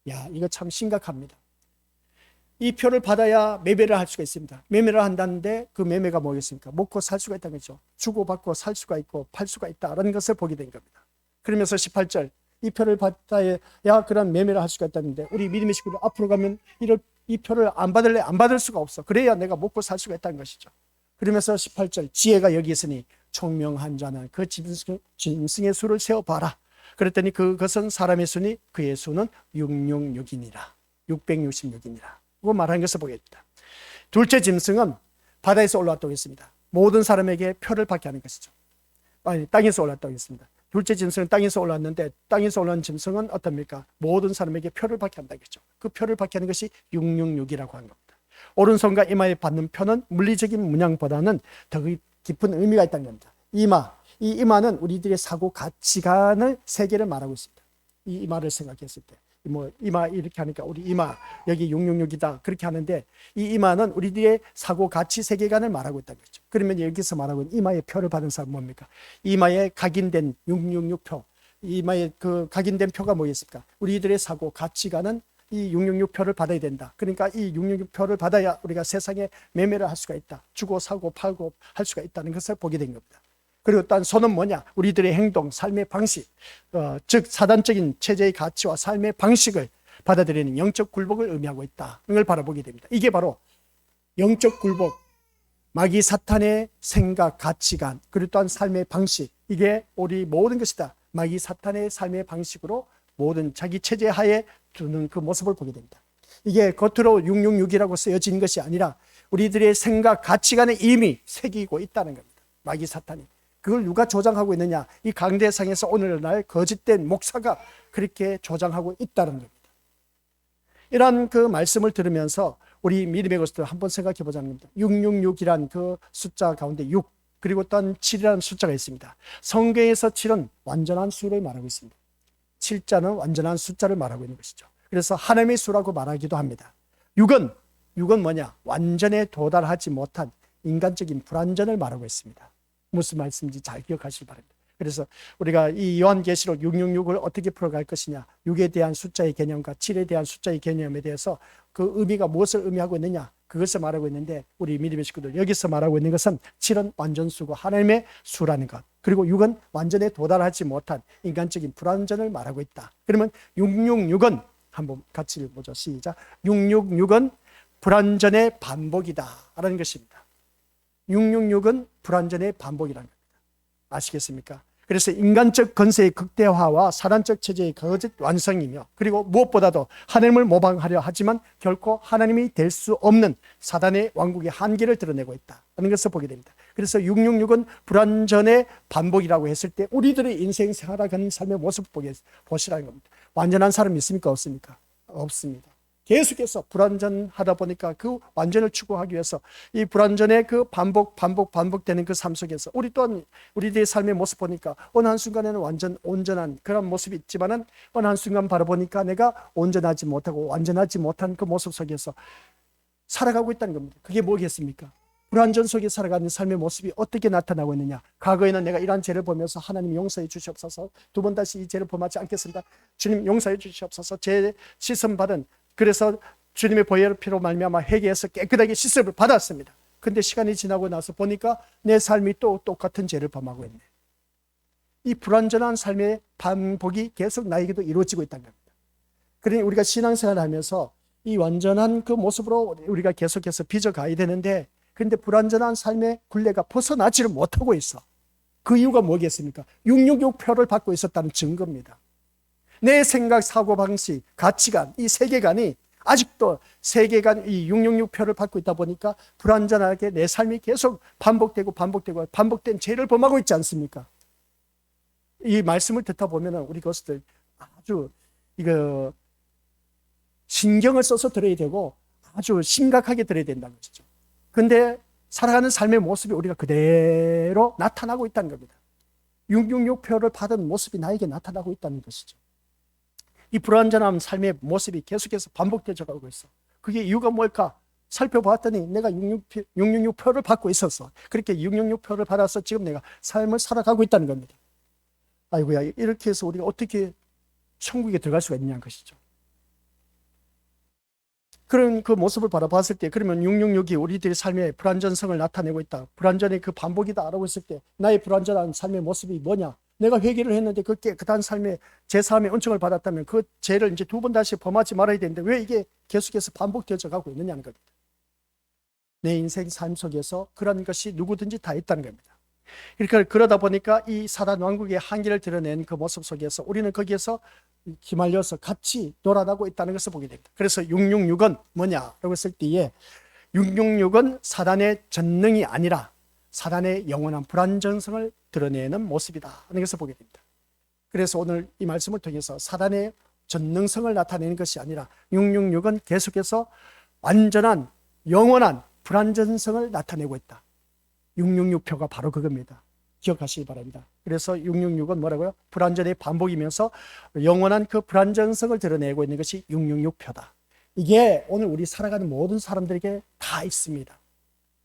야, 이거 참 심각합니다. 이 표를 받아야 매매를 할 수가 있습니다. 매매를 한다는데 그 매매가 뭐겠습니까? 먹고 살 수가 있다는 거죠. 주고받고 살 수가 있고 팔 수가 있다라는 것을 보게 된 겁니다. 그러면서 18절 이 표를 받아야 그런 매매를 할 수가 있다는데 우리 믿음의 식구들 앞으로 가면 이 표를 안 받을래? 안 받을 수가 없어. 그래야 내가 먹고 살 수가 있다는 것이죠. 그러면서 18절 지혜가 여기 있으니 총명한 자는 그 짐승의 수를 세어봐라. 그랬더니 그것은 사람의 수니 그의 수는 666이니라. 666이니라. 그 말하는 것을 보겠습니다. 둘째 짐승은 바다에서 올라왔다고 했습니다. 모든 사람에게 표를 받게 하는 것이죠. 아니, 땅에서 올라왔다고 했습니다. 둘째 짐승은 땅에서 올라왔는데 땅에서 올라온 짐승은 어떻습니까? 모든 사람에게 표를 받게 한다는 거죠. 그 표를 받게 하는 것이 666이라고 하는 겁니다. 오른손과 이마에 받는 표는 물리적인 문양보다는 더 깊은 의미가 있다는 겁니다. 이 이마는 우리들의 사고 가치관을 세 개를 말하고 있습니다. 이 이마를 생각했을 때 이마 이렇게 하니까 우리 이마 여기 666이다 그렇게 하는데 이 이마는 우리들의 사고 가치 세계관을 말하고 있다는 거죠. 그러면 여기서 말하고 있는 이마의 표를 받은 사람은 뭡니까? 이마에 각인된 666표, 이마에 그 각인된 표가 뭐겠습니까? 우리들의 사고, 가치관은 이 666표를 받아야 된다. 그러니까 이 666표를 받아야 우리가 세상에 매매를 할 수가 있다. 주고 사고 팔고 할 수가 있다는 것을 보게 된 겁니다. 그리고 또 한 손은 뭐냐? 우리들의 행동, 삶의 방식, 즉 사단적인 체제의 가치와 삶의 방식을 받아들이는 영적 굴복을 의미하고 있다. 이걸 바라보게 됩니다. 이게 바로 영적 굴복, 마귀 사탄의 생각, 가치관, 그리고 또한 삶의 방식, 이게 우리 모든 것이다. 마귀 사탄의 삶의 방식으로 모든 자기 체제 하에 두는 그 모습을 보게 됩니다. 이게 겉으로 666이라고 쓰여진 것이 아니라 우리들의 생각, 가치관에 이미 새기고 있다는 겁니다. 마귀 사탄이. 그걸 누가 조장하고 있느냐? 이 강대상에서 오늘날 거짓된 목사가 그렇게 조장하고 있다는 겁니다. 이런 그 말씀을 들으면서 우리 믿음의 것을 한번 생각해 보자는 겁니다. 666이란 그 숫자 가운데 6, 그리고 또한 7이라는 숫자가 있습니다. 성경에서 7은 완전한 수를 말하고 있습니다. 7자는 완전한 숫자를 말하고 있는 것이죠. 그래서 하나님의 수라고 말하기도 합니다. 6은 뭐냐? 완전에 도달하지 못한 인간적인 불완전을 말하고 있습니다. 무슨 말씀인지 잘 기억하시기 바랍니다. 그래서 우리가 이 요한계시록 666을 어떻게 풀어갈 것이냐, 6에 대한 숫자의 개념과 7에 대한 숫자의 개념에 대해서 그 의미가 무엇을 의미하고 있느냐, 그것을 말하고 있는데, 우리 믿음의 식구들 여기서 말하고 있는 것은 7은 완전수고 하나님의 수라는 것, 그리고 6은 완전에 도달하지 못한 인간적인 불완전을 말하고 있다. 그러면 666은 한번 같이 읽어보죠. 시작. 666은 불완전의 반복이다 라는 것입니다. 666은 불완전의 반복이라는 겁니다. 아시겠습니까? 그래서 인간적 건세의 극대화와 사단적 체제의 거짓 완성이며, 그리고 무엇보다도 하나님을 모방하려 하지만 결코 하나님이 될 수 없는 사단의 왕국의 한계를 드러내고 있다는 것을 보게 됩니다. 그래서 666은 불완전의 반복이라고 했을 때 우리들의 인생 살아가는 삶의 모습을 보시라는 겁니다. 완전한 사람이 있습니까? 없습니까? 없습니다. 계속해서 불완전하다 보니까 그 완전을 추구하기 위해서 이 불완전의 그 반복되는 그 삶 속에서 우리 또한 우리들의 삶의 모습 보니까 어느 한순간에는 온전한 그런 모습이 있지만은 어느 한순간 바라보니까 내가 온전하지 못하고 완전하지 못한 그 모습 속에서 살아가고 있다는 겁니다. 그게 뭐겠습니까? 불완전 속에 살아가는 삶의 모습이 어떻게 나타나고 있느냐? 과거에는 내가 이러한 죄를 보면서 하나님 용서해 주시옵소서, 두 번 다시 이 죄를 범하지 않겠습니다, 주님 용서해 주시옵소서, 죄 씻음 받은, 그래서 주님의 보혈 피로 말미암아 회개해서 깨끗하게 씻음을 받았습니다. 근데 시간이 지나고 나서 보니까 내 삶이 또 똑같은 죄를 범하고 있네. 이 불완전한 삶의 반복이 계속 나에게도 이루어지고 있다는 겁니다. 그러니 우리가 신앙생활을 하면서 이 완전한 그 모습으로 우리가 계속해서 빚어가야 되는데, 그런데 불완전한 삶의 굴레가 벗어나지를 못하고 있어. 그 이유가 뭐겠습니까? 666표를 받고 있었다는 증거입니다. 내 생각, 사고방식, 가치관, 이 세계관이 아직도 세계관 이 666표를 받고 있다 보니까 불완전하게 내 삶이 계속 반복된 죄를 범하고 있지 않습니까? 이 말씀을 듣다 보면 우리 것들 아주 이거 신경을 써서 들어야 되고 아주 심각하게 들어야 된다는 것이죠. 근데 살아가는 삶의 모습이 우리가 그대로 나타나고 있다는 겁니다. 666표를 받은 모습이 나에게 나타나고 있다는 것이죠. 이 불완전한 삶의 모습이 계속해서 반복되어 가고 있어. 그게 이유가 뭘까? 살펴보았더니 내가 666표를 받고 있었어. 그렇게 666표를 받아서 지금 내가 삶을 살아가고 있다는 겁니다. 아이고야, 이렇게 해서 우리가 어떻게 천국에 들어갈 수가 있냐는 것이죠. 그런 그 모습을 바라봤을 때, 그러면 666이 우리들의 삶의 불완전성을 나타내고 있다, 불완전의 그 반복이다 라고 했을 때 나의 불완전한 삶의 모습이 뭐냐? 내가 회개를 했는데 그 깨끗한 삶의 제사함의 은총을 받았다면 그 죄를 이제 두 번 다시 범하지 말아야 되는데 왜 이게 계속해서 반복되어져 가고 있느냐는 겁니다. 내 인생 삶 속에서 그런 것이 누구든지 다 있다는 겁니다. 그러다 보니까 이 사단 왕국의 한계를 드러낸 그 모습 속에서 우리는 거기에서 기말려서 같이 놀아나고 있다는 것을 보게 됩니다. 그래서 666은 뭐냐라고 했을 때에 666은 사단의 전능이 아니라 사단의 영원한 불완전성을 드러내는 모습이다 하는 것을 보게 됩니다. 그래서 오늘 이 말씀을 통해서 사단의 전능성을 나타내는 것이 아니라 666은 계속해서 완전한 영원한 불완전성을 나타내고 있다. 666표가 바로 그겁니다. 기억하시기 바랍니다. 그래서 666은 뭐라고요? 불완전의 반복이면서 영원한 그 불완전성을 드러내고 있는 것이 666표다. 이게 오늘 우리 살아가는 모든 사람들에게 다 있습니다.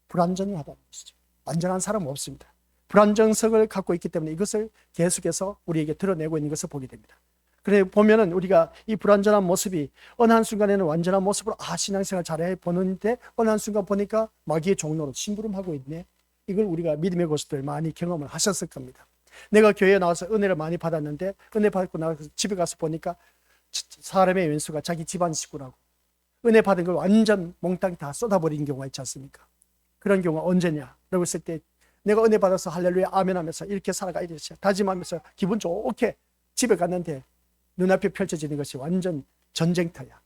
불완전하다는 것이죠. 완전한 사람은 없습니다. 불안정성을 갖고 있기 때문에 이것을 계속해서 우리에게 드러내고 있는 것을 보게 됩니다. 그래 보면은 우리가 이 불완전한 모습이 어느 한순간에는 완전한 모습으로 신앙생활 잘해 보는데 어느 한순간 보니까 마귀의 종로로 심부름하고 있네. 이걸 우리가 믿음의 고수들 많이 경험을 하셨을 겁니다. 내가 교회에 나와서 은혜를 많이 받았는데 은혜 받고 나서 집에 가서 보니까 사람의 왼수가 자기 집안 식구라고 은혜 받은 걸 완전 몽땅 다 쏟아버리는 경우가 있지 않습니까? 그런 경우가 언제냐? 라고 했을 때 내가 은혜 받아서 할렐루야 아멘 하면서 이렇게 살아가야 되지 다짐하면서 기분 좋게 집에 갔는데 눈앞에 펼쳐지는 것이 완전 전쟁터야.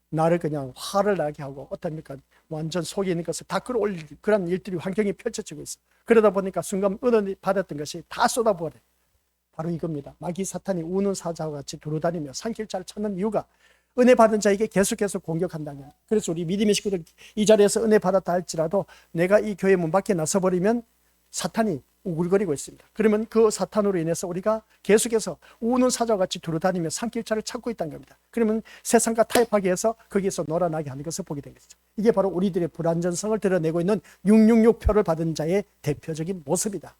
나를 그냥 화를 나게 하고 어떻습니까? 완전 속에 있는 것을 다 끌어올릴 그런 일들이 환경이 펼쳐지고 있어. 그러다 보니까 순간 은혜 받았던 것이 다 쏟아버려. 바로 이겁니다. 마귀 사탄이 우는 사자와 같이 두루다니며 산길자를 찾는 이유가 은혜 받은 자에게 계속해서 공격한다면. 그래서 우리 믿음의 식구들 이 자리에서 은혜 받았다 할지라도 내가 이 교회 문 밖에 나서버리면 사탄이 우글거리고 있습니다. 그러면 그 사탄으로 인해서 우리가 계속해서 우는 사자와 같이 두루다니며 산길자를 찾고 있다는 겁니다. 그러면 세상과 타협하게 해서 거기에서 놀아나게 하는 것을 보게 된 것이죠. 이게 바로 우리들의 불완전성을 드러내고 있는 666표를 받은 자의 대표적인 모습이다.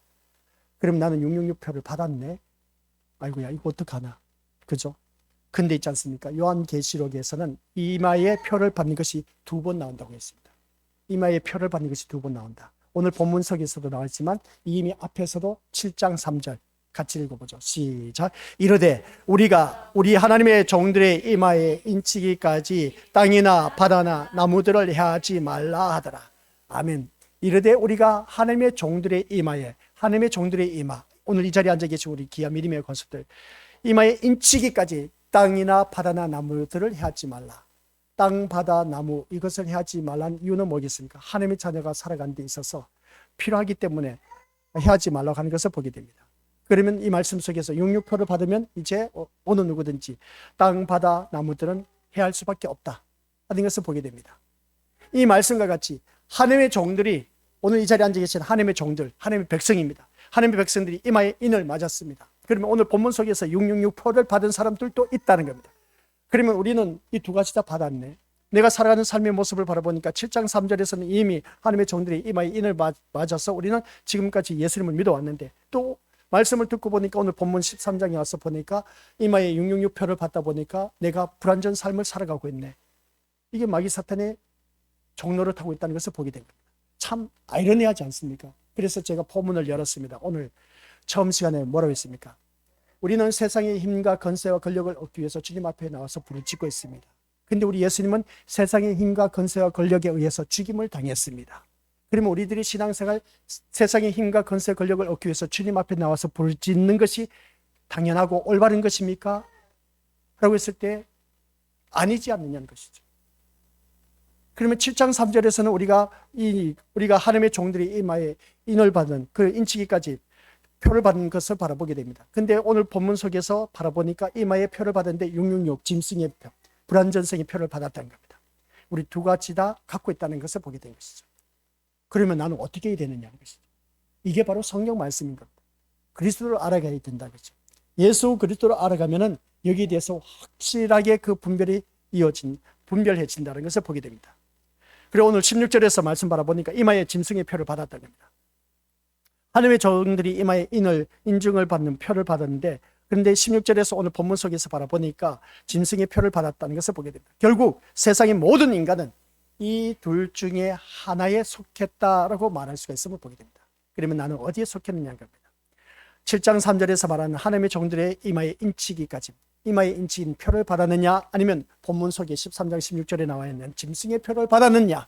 그럼 나는 666표를 받았네. 아이고야 이거 어떡하나. 그죠? 근데 있지 않습니까? 요한계시록에서는 이마의 표를 받는 것이 2번 나온다고 했습니다. 이마의 표를 받는 것이 2번 나온다. 오늘 본문석에서도 나왔지만 이미 앞에서도 7장 3절 같이 읽어보죠. 시작. 이르되 우리가 우리 하나님의 종들의 이마에 인치기까지 땅이나 바다나 나무들을 해하지 말라 하더라. 아멘. 이르되 우리가 하나님의 종들의 이마에 하나님의 종들의 이마 오늘 이 자리에 앉아 계신 우리 귀한 믿음의 권속들 이마에 인치기까지 땅이나 바다나 나무들을 해하지 말라. 땅, 바다, 나무 이것을 해하지 말라는 이유는 뭐겠습니까? 하나님의 자녀가 살아가는 데 있어서 필요하기 때문에 해하지 말라고 하는 것을 보게 됩니다. 그러면 이 말씀 속에서 666표를 받으면 이제 어느 누구든지 땅, 바다, 나무들은 해할 수밖에 없다 하는 것을 보게 됩니다. 이 말씀과 같이 하나님의 종들이 오늘 이 자리에 앉아 계신 하나님의 종들, 하나님의 백성입니다. 하나님의 백성들이 이마에 인을 맞았습니다. 그러면 오늘 본문 속에서 666표를 받은 사람들도 있다는 겁니다. 그러면 우리는 이 2가지 다 받았네. 내가 살아가는 삶의 모습을 바라보니까 7장 3절에서는 이미 하나님의 종들이 이마에 인을 맞아서 우리는 지금까지 예수님을 믿어왔는데 또 말씀을 듣고 보니까 오늘 본문 13장에 와서 보니까 이마에 666표를 받다 보니까 내가 불완전 삶을 살아가고 있네. 이게 마귀 사탄의 종로를 타고 있다는 것을 보게 된 겁니다. 참 아이러니하지 않습니까? 그래서 제가 포문을 열었습니다. 오늘 처음 시간에 뭐라고 했습니까? 우리는 세상의 힘과 권세와 권력을 얻기 위해서 주님 앞에 나와서 부르짖고 있습니다. 근데 우리 예수님은 세상의 힘과 권세와 권력에 의해서 죽임을 당했습니다. 그러면 우리들이 신앙생활 세상의 힘과 권세 권력을 얻기 위해서 주님 앞에 나와서 부르짖는 것이 당연하고 올바른 것입니까? 라고 했을 때 아니지 않느냐는 것이죠. 그러면 7장 3절에서는 우리가 하나님의 종들이 이마에 인을 받은 그 인치기까지 표를 받은 것을 바라보게 됩니다. 근데 오늘 본문 속에서 바라보니까 이마에 표를 받았는데 666 짐승의 표, 불완전성의 표를 받았다는 겁니다. 우리 2가지 다 갖고 있다는 것을 보게 된 것이죠. 그러면 나는 어떻게 해야 되느냐는 것이죠. 이게 바로 성경 말씀인 겁니다. 그리스도를 알아가야 된다는 거죠. 예수 그리스도를 알아가면은 여기에 대해서 확실하게 그 분별해진다는 것을 보게 됩니다. 그리고 오늘 16절에서 말씀 바라보니까 이마에 짐승의 표를 받았다는 겁니다. 하나님의 종들이 이마에 인증을 받는 표를 받았는데 그런데 16절에서 오늘 본문 속에서 바라보니까 짐승의 표를 받았다는 것을 보게 됩니다. 결국 세상의 모든 인간은 이 둘 중에 하나에 속했다라고 말할 수가 있음을 보게 됩니다. 그러면 나는 어디에 속했느냐는 겁니다. 7장 3절에서 말하는 하나님의 종들의 이마에 인치기까지 이마에 인치인 표를 받았느냐 아니면 본문 속에 13장 16절에 나와 있는 짐승의 표를 받았느냐.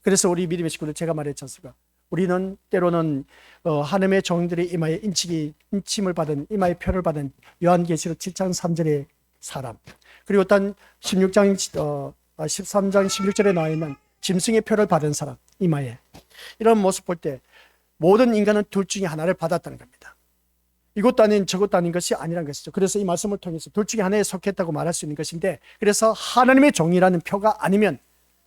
그래서 우리 믿음의 식구들 제가 말했지 않습니까? 우리는 때로는 하나님의 종들이 이마에 인침을 받은 이마에 표를 받은 요한계시록 7장 3절의 사람 그리고 또 13장 16절에 나와 있는 짐승의 표를 받은 사람 이마에 이런 모습 볼 때 모든 인간은 둘 중에 하나를 받았다는 겁니다. 이것도 아닌 저것도 아닌 것이 아니란 것이죠. 그래서 이 말씀을 통해서 둘 중에 하나에 속했다고 말할 수 있는 것인데 그래서 하나님의 종이라는 표가 아니면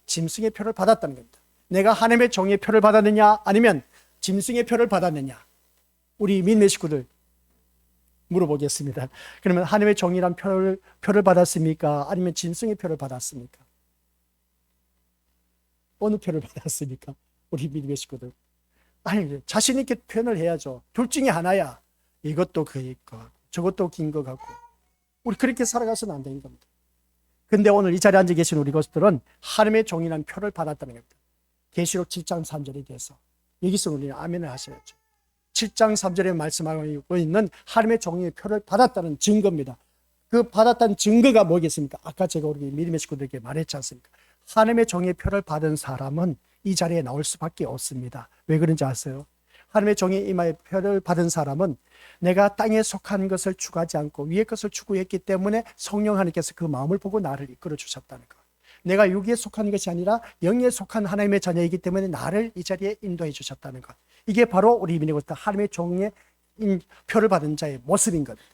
짐승의 표를 받았다는 겁니다. 내가 하나님의 종의 표를 받았느냐 아니면 짐승의 표를 받았느냐 우리 믿음의 식구들 물어보겠습니다. 그러면 하나님의 종이란 표를 받았습니까? 아니면 짐승의 표를 받았습니까? 어느 표를 받았습니까? 우리 믿음의 식구들 아니, 자신 있게 표현을 해야죠. 둘 중에 하나야. 이것도 그의 것, 저것도 긴 것 같고. 우리 그렇게 살아가서는 안 되는 겁니다. 근데 오늘 이 자리에 앉아 계신 우리 것들은 하나님의 종이라는 표를 받았다는 겁니다. 계시록 7장 3절에 대해서. 여기서 우리는 아멘을 하셔야죠. 7장 3절에 말씀하고 있는 하나님의 종이의 표를 받았다는 증거입니다. 그 받았다는 증거가 뭐겠습니까? 아까 제가 우리 믿음의 식구들에게 말했지 않습니까? 하나님의 종이의 표를 받은 사람은 이 자리에 나올 수밖에 없습니다. 왜 그런지 아세요? 하나님의 종의 이마에 표를 받은 사람은 내가 땅에 속한 것을 추구하지 않고 위의 것을 추구했기 때문에 성령 하나님께서 그 마음을 보고 나를 이끌어 주셨다는 것. 내가 육에 속한 것이 아니라 영에 속한 하나님의 자녀이기 때문에 나를 이 자리에 인도해 주셨다는 것. 이게 바로 우리 믿는 것들 하나님의 종의 표를 받은 자의 모습인 겁니다.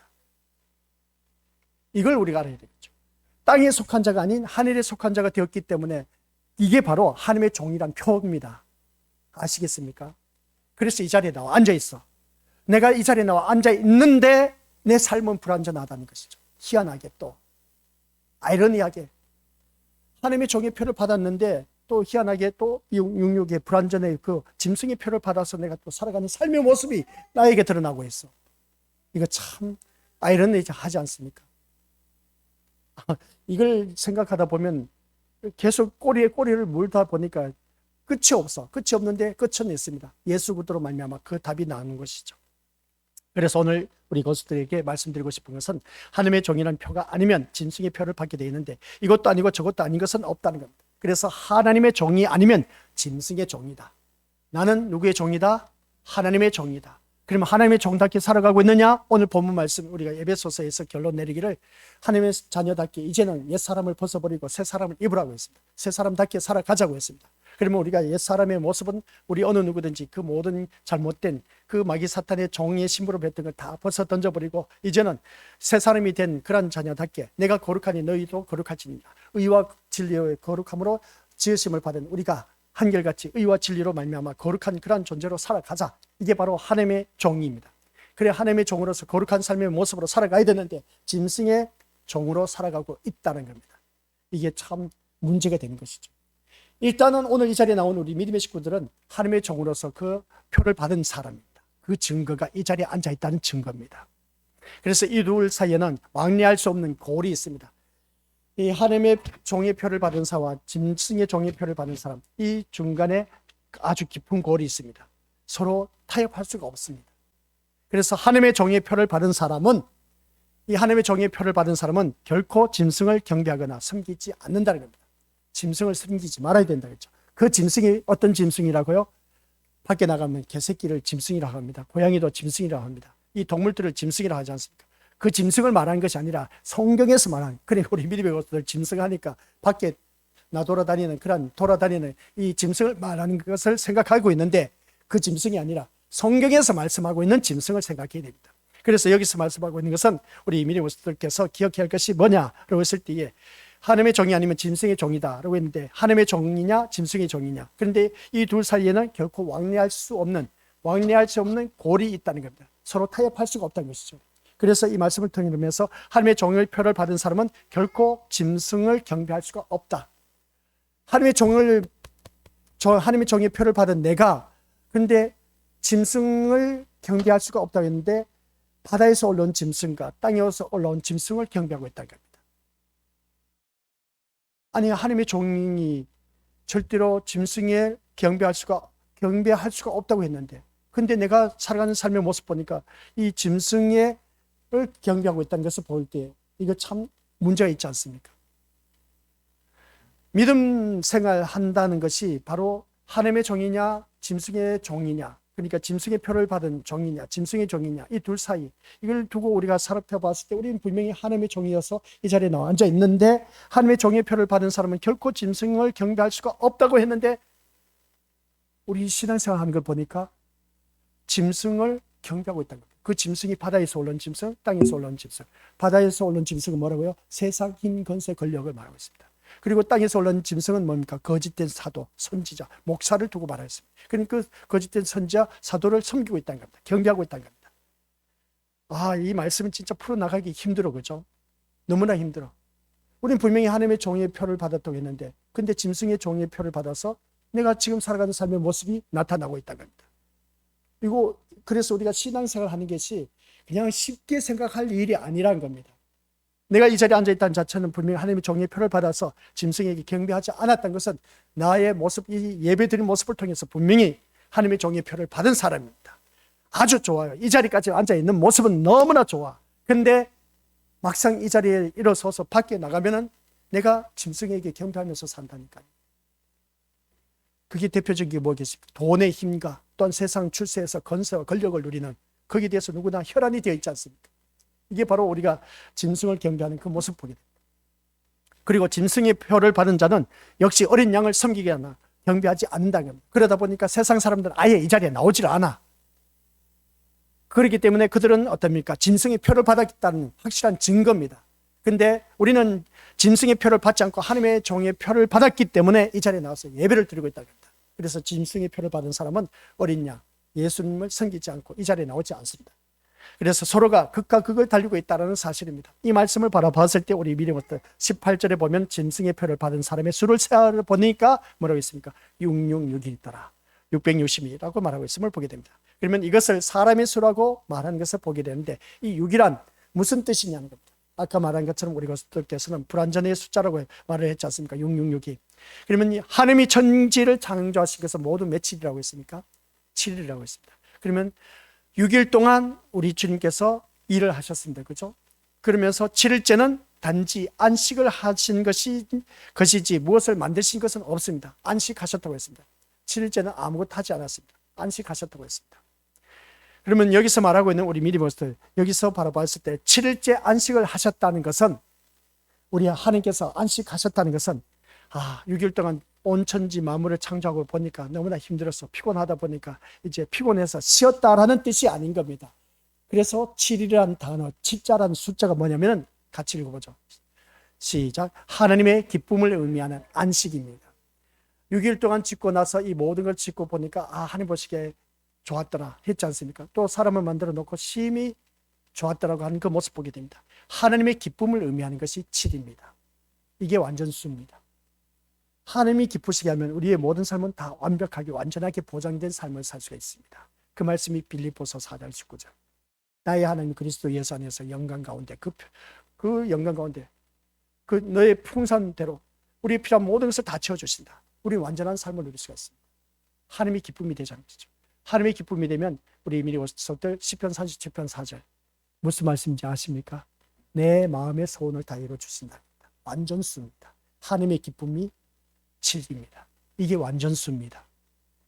이걸 우리가 알아야 되겠죠. 땅에 속한 자가 아닌 하늘에 속한 자가 되었기 때문에 이게 바로 하나님의 종이란 표입니다. 아시겠습니까? 그래서 이 자리에 나와 앉아 있어. 내가 이 자리에 나와 앉아 있는데 내 삶은 불완전하다는 것이죠. 희한하게 또 아이러니하게 하나님의 종의 표를 받았는데 또 희한하게 또 육육의 불완전의 그 짐승의 표를 받아서 내가 또 살아가는 삶의 모습이 나에게 드러나고 있어. 이거 참 아이러니하지 않습니까? 이걸 생각하다 보면 계속 꼬리에 꼬리를 물다 보니까 끝이 없어. 끝이 없는데 끝은 있습니다. 예수 그리스도로 말미암아 그 답이 나오는 것이죠. 그래서 오늘 우리 것들에게 말씀드리고 싶은 것은 하나님의 종이라는 표가 아니면 짐승의 표를 받게 되어 있는데 이것도 아니고 저것도 아닌 것은 없다는 겁니다. 그래서 하나님의 종이 아니면 짐승의 종이다. 나는 누구의 종이다? 하나님의 종이다. 그러면 하나님의 종답게 살아가고 있느냐? 오늘 본문 말씀 우리가 에베소서에서 결론 내리기를 하나님의 자녀답게 이제는 옛사람을 벗어버리고 새사람을 입으라고 했습니다. 새사람답게 살아가자고 했습니다. 그러면 우리가 옛사람의 모습은 우리 어느 누구든지 그 모든 잘못된 그 마귀 사탄의 종의 신부로 뱉던 걸 다 벗어 던져버리고 이제는 새사람이 된 그런 자녀답게 내가 거룩하니 너희도 거룩하지니라. 의와 진리의 거룩함으로 지으심을 받은 우리가 한결같이 의와 진리로 말미암아 거룩한 그런 존재로 살아가자. 이게 바로 하나님의 종입니다. 그래 하나님의 종으로서 거룩한 삶의 모습으로 살아가야 되는데 짐승의 종으로 살아가고 있다는 겁니다. 이게 참 문제가 되는 것이죠. 일단은 오늘 이 자리에 나온 우리 믿음의 식구들은 하나님의 종으로서 그 표를 받은 사람입니다. 그 증거가 이 자리에 앉아 있다는 증거입니다. 그래서 이 둘 사이에는 왕래할 수 없는 골이 있습니다. 이 하나님의 종의 표를 받은 사람과 짐승의 종의 표를 받은 사람, 이 중간에 아주 깊은 골이 있습니다. 서로 타협할 수가 없습니다. 그래서 하나님의 종의 표를 받은 사람은 이 하나님의 종의 표를 받은 사람은 결코 짐승을 경배하거나 섬기지 않는다는 겁니다. 짐승을 섬기지 말아야 된다 그랬죠. 그 짐승이 어떤 짐승이라고요? 밖에 나가면 개새끼를 짐승이라고 합니다. 고양이도 짐승이라고 합니다. 이 동물들을 짐승이라고 하지 않습니까? 그 짐승을 말하는 것이 아니라 성경에서 말하는, 그러니까 우리 믿음의 것들 짐승하니까 밖에 돌아다니는 이 짐승을 말하는 것을 생각하고 있는데 그 짐승이 아니라 성경에서 말씀하고 있는 짐승을 생각해야 됩니다. 그래서 여기서 말씀하고 있는 것은 우리 믿음의 것들께서 기억해야 할 것이 뭐냐라고 했을 때에 하나님의 종이 아니면 짐승의 종이다 라고 했는데 하나님의 종이냐 짐승의 종이냐, 그런데 이 둘 사이에는 결코 왕래할 수 없는 골이 있다는 겁니다. 서로 타협할 수가 없다는 것이죠. 그래서 이 말씀을 통해서 하나님의 종의 표를 받은 사람은 결코 짐승을 경배할 수가 없다. 하나님의 종의 표를 받은 내가 근데 짐승을 경배할 수가 없다고 했는데 바다에서 올라온 짐승과 땅에서 올라온 짐승을 경배하고 있다는 겁니다. 아니 하나님의 종이 절대로 짐승에 경배할 수가 없다고 했는데 근데 내가 살아가는 삶의 모습 보니까 이 짐승을 경배하고 있다는 것을 볼 때 이거 참 문제가 있지 않습니까? 믿음 생활 한다는 것이 바로 하나님의 종이냐 짐승의 종이냐, 그러니까 짐승의 표를 받은 종이냐 짐승의 종이냐, 이 둘 사이 이걸 두고 우리가 살펴봤을 때 우리는 분명히 하나님의 종이어서 이 자리에 나와 앉아 있는데 하나님의 종의 표를 받은 사람은 결코 짐승을 경배할 수가 없다고 했는데 우리 신앙생활 하는 걸 보니까 짐승을 경배하고 있다는 겁니다. 그 짐승이 바다에서 올라온 짐승, 땅에서 올라온 짐승. 바다에서 올라온 짐승은 뭐라고요? 세상 힘, 권세, 권력을 말하고 있습니다. 그리고 땅에서 올라온 짐승은 뭡니까? 거짓된 사도, 선지자, 목사를 두고 말하였습니다. 그러니까 그 거짓된 선지자, 사도를 섬기고 있다는 겁니다. 경배하고 있다는 겁니다. 아, 이 말씀은 진짜 풀어나가기 힘들어, 그죠? 너무나 힘들어. 우리는 분명히 하나님의 종의 표를 받았다고 했는데 근데 짐승의 종의 표를 받아서 내가 지금 살아가는 삶의 모습이 나타나고 있다는 겁니다. 이거 그래서 우리가 신앙생활 하는 것이 그냥 쉽게 생각할 일이 아니라는 겁니다. 내가 이 자리에 앉아있다는 자체는 분명히 하나님의 종의 표를 받아서 짐승에게 경배하지 않았던 것은 나의 모습, 이 예배드린 모습을 통해서 분명히 하나님의 종의 표를 받은 사람입니다. 아주 좋아요. 이 자리까지 앉아있는 모습은 너무나 좋아. 근데 막상 이 자리에 일어서서 밖에 나가면은 내가 짐승에게 경배하면서 산다니까요. 그게 대표적인 게 뭐겠습니까? 돈의 힘과 또한 세상 출세에서 건세와 권력을 누리는, 거기에 대해서 누구나 혈안이 되어 있지 않습니까? 이게 바로 우리가 짐승을 경배하는 그 모습 보게 됩니다. 그리고 짐승의 표를 받은 자는 역시 어린 양을 섬기게 하나 경배하지 않는다는 겁니다. 그러다 보니까 세상 사람들은 아예 이 자리에 나오질 않아. 그렇기 때문에 그들은 어떻습니까? 짐승의 표를 받았다는 확실한 증거입니다. 근데 우리는 짐승의 표를 받지 않고 하나님의 종의 표를 받았기 때문에 이 자리에 나와서 예배를 드리고 있다는 겁니다. 그래서 짐승의 표를 받은 사람은 어린 양, 예수님을 섬기지 않고 이 자리에 나오지 않습니다. 그래서 서로가 극과 극을 달리고 있다는 사실입니다. 이 말씀을 바라봤을 때 우리 미리부터 18절에 보면 짐승의 표를 받은 사람의 수를 세어보니까 뭐라고 있습니까? 666이 있더라. 660이라고 말하고 있음을 보게 됩니다. 그러면 이것을 사람의 수라고 말하는 것을 보게 되는데 이 6이란 무슨 뜻이냐는 겁니다. 아까 말한 것처럼 우리 고스톱께서는 불완전의 숫자라고 말을 했지 않습니까? 666이. 그러면 하나님이 천지를 창조하신 것은 모두 며칠이라고 했습니까? 7일이라고 했습니다. 그러면 6일 동안 우리 주님께서 일을 하셨습니다. 그죠? 그러면서 7일째는 단지 안식을 하신 것이지 무엇을 만드신 것은 없습니다. 안식하셨다고 했습니다. 7일째는 아무것도 하지 않았습니다. 안식하셨다고 했습니다. 그러면 여기서 말하고 있는 우리 미리버스들, 여기서 바라봤을 때 7일째 안식을 하셨다는 것은, 우리 하나님께서 안식하셨다는 것은 6일 동안 온 천지 만물을 창조하고 보니까 너무나 힘들어서 피곤하다 보니까 이제 피곤해서 쉬었다라는 뜻이 아닌 겁니다. 그래서 7이라는 단어, 7자라는 숫자가 뭐냐면 같이 읽어보죠. 시작. 하나님의 기쁨을 의미하는 안식입니다. 6일 동안 짓고 나서 이 모든 걸 짓고 보니까 하나님 보시기에 좋았더라 했지 않습니까? 또 사람을 만들어 놓고 심히 좋았더라고 하는 그 모습 보게 됩니다. 하나님의 기쁨을 의미하는 것이 7입니다. 이게 완전수입니다. 하나님이 기쁘시게 하면 우리의 모든 삶은 다 완벽하게 완전하게 보장된 삶을 살 수가 있습니다. 그 말씀이 빌립보서 4장 19절. 나의 하나님 그리스도 예수 안에서 영광 가운데 그 영광 가운데 그 너의 풍산대로 우리의 필요한 모든 것을 다 채워주신다. 우리 완전한 삶을 누릴 수가 있습니다. 하나님이 기쁨이 되자는 것이죠. 하나님의 기쁨이 되면 우리 미리오스들 시편 37편 4절 무슨 말씀인지 아십니까? 내 마음의 소원을 다 이루어주신다. 완전수입니다. 하나님의 기쁨이 7입니다. 이게 완전수입니다.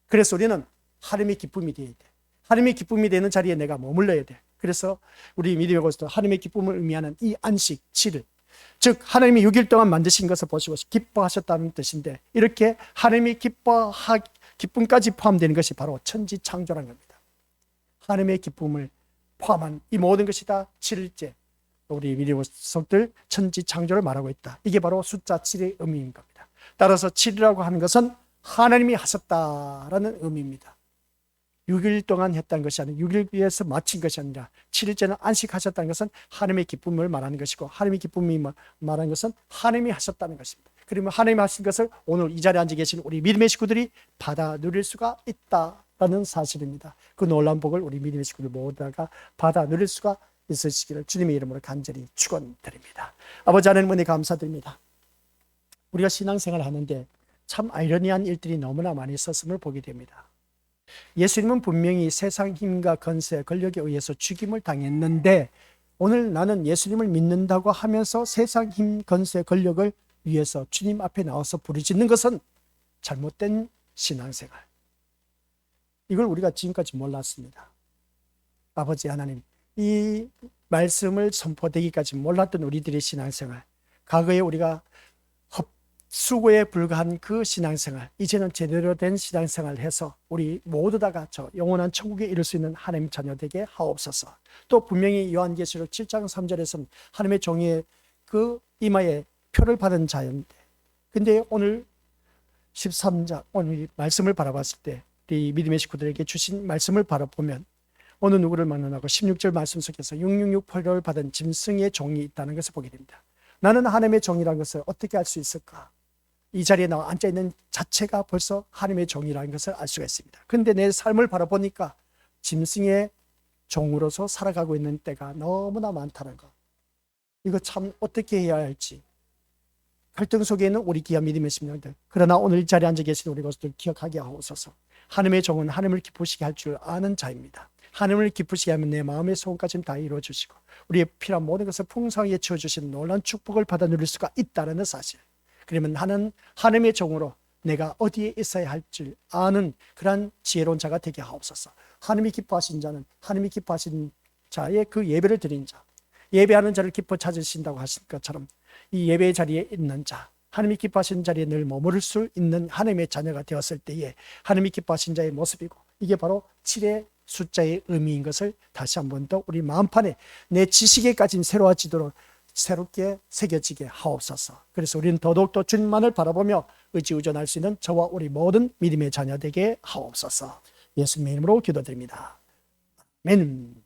그래서 우리는 하나님의 기쁨이 되어야 돼. 하나님의 기쁨이 되는 자리에 내가 머물러야 돼. 그래서 우리 미리오스들 하나님의 기쁨을 의미하는 이 안식 7을, 즉 하나님이 6일 동안 만드신 것을 보시고 기뻐하셨다는 뜻인데, 이렇게 하나님이 기쁨까지 포함되는 것이 바로 천지 창조라는 겁니다. 하나님의 기쁨을 포함한 이 모든 것이 다 7일째 우리 미리오스들 천지 창조를 말하고 있다. 이게 바로 숫자 7의 의미인 겁니다. 따라서 7이라고 하는 것은 하나님이 하셨다라는 의미입니다. 6일 동안 했다는 것이 아니라 6일 위해서 마친 것이 아니라 7일째는 안식하셨다는 것은 하나님의 기쁨을 말하는 것이고, 하나님의 기쁨이 말하는 것은 하나님이 하셨다는 것입니다. 그러면 하나님이 하신 것을 오늘 이 자리에 앉아 계신 우리 믿음의 식구들이 받아 누릴 수가 있다라는 사실입니다. 그 놀라운 복을 우리 믿음의 식구들 모두가 받아 누릴 수가 있으시기를 주님의 이름으로 간절히 축원드립니다. 아버지 하나님 은혜 감사드립니다. 우리가 신앙생활을 하는데 참 아이러니한 일들이 너무나 많이 있었음을 보게 됩니다. 예수님은 분명히 세상 힘과 건세, 권력에 의해서 죽임을 당했는데, 오늘 나는 예수님을 믿는다고 하면서 세상 힘, 건세, 권력을 위해서 주님 앞에 나와서 부르짖는 것은 잘못된 신앙생활. 이걸 우리가 지금까지 몰랐습니다. 아버지 하나님, 이 말씀을 선포되기까지 몰랐던 우리들의 신앙생활, 과거에 우리가 수고에 불과한 그 신앙생활, 이제는 제대로 된 신앙생활을 해서 우리 모두 다 갖춰 영원한 천국에 이룰 수 있는 하나님 자녀 되게 하옵소서. 또 분명히 요한계시록 7장 3절에서는 하나님의 종의 그 이마에 표를 받은 자였는데, 근데 오늘 13장 오늘 말씀을 바라봤을 때 우리 믿음의 식구들에게 주신 말씀을 바라보면 어느 누구를 만나고 16절 말씀 속에서 666 표를 받은 짐승의 종이 있다는 것을 보게 됩니다. 나는 하나님의 종이라는 것을 어떻게 알 수 있을까? 이 자리에 나와 앉아있는 자체가 벌써 하나님의 종이라는 것을 알 수가 있습니다. 그런데 내 삶을 바라보니까 짐승의 종으로서 살아가고 있는 때가 너무나 많다는 것. 이거 참 어떻게 해야 할지. 갈등 속에 있는 우리 귀한 믿음의 심령들. 그러나 오늘 이 자리에 앉아 계신 우리 것들 기억하게 하옵소서. 하나님의 종은 하나님을 기쁘시게 할 줄 아는 자입니다. 하나님을 기쁘시게 하면 내 마음의 소원까지는 다 이루어주시고 우리의 필요한 모든 것을 풍성하게 채워주신 놀라운 축복을 받아 누릴 수가 있다는 사실. 그러면 나는 하나님의 종으로 내가 어디에 있어야 할 줄 아는 그러한 지혜로운 자가 되게 하옵소서. 하나님이 기뻐하신 자는 하나님이 기뻐하신 자의 그 예배를 드린 자, 예배하는 자를 기뻐 찾으신다고 하신 것처럼 이 예배의 자리에 있는 자, 하나님이 기뻐하신 자리에 늘 머무를 수 있는 하나님의 자녀가 되었을 때에 하나님이 기뻐하신 자의 모습이고, 이게 바로 7의 숫자의 의미인 것을 다시 한 번 더 우리 마음판에 내 지식에까지 새로워지도록 새롭게 새겨지게 하옵소서. 그래서 우리는 더더욱더 주님만을 바라보며 의지의존할 수 있는 저와 우리 모든 믿음의 자녀 되게 하옵소서. 예수님의 이름으로 기도드립니다. 아멘.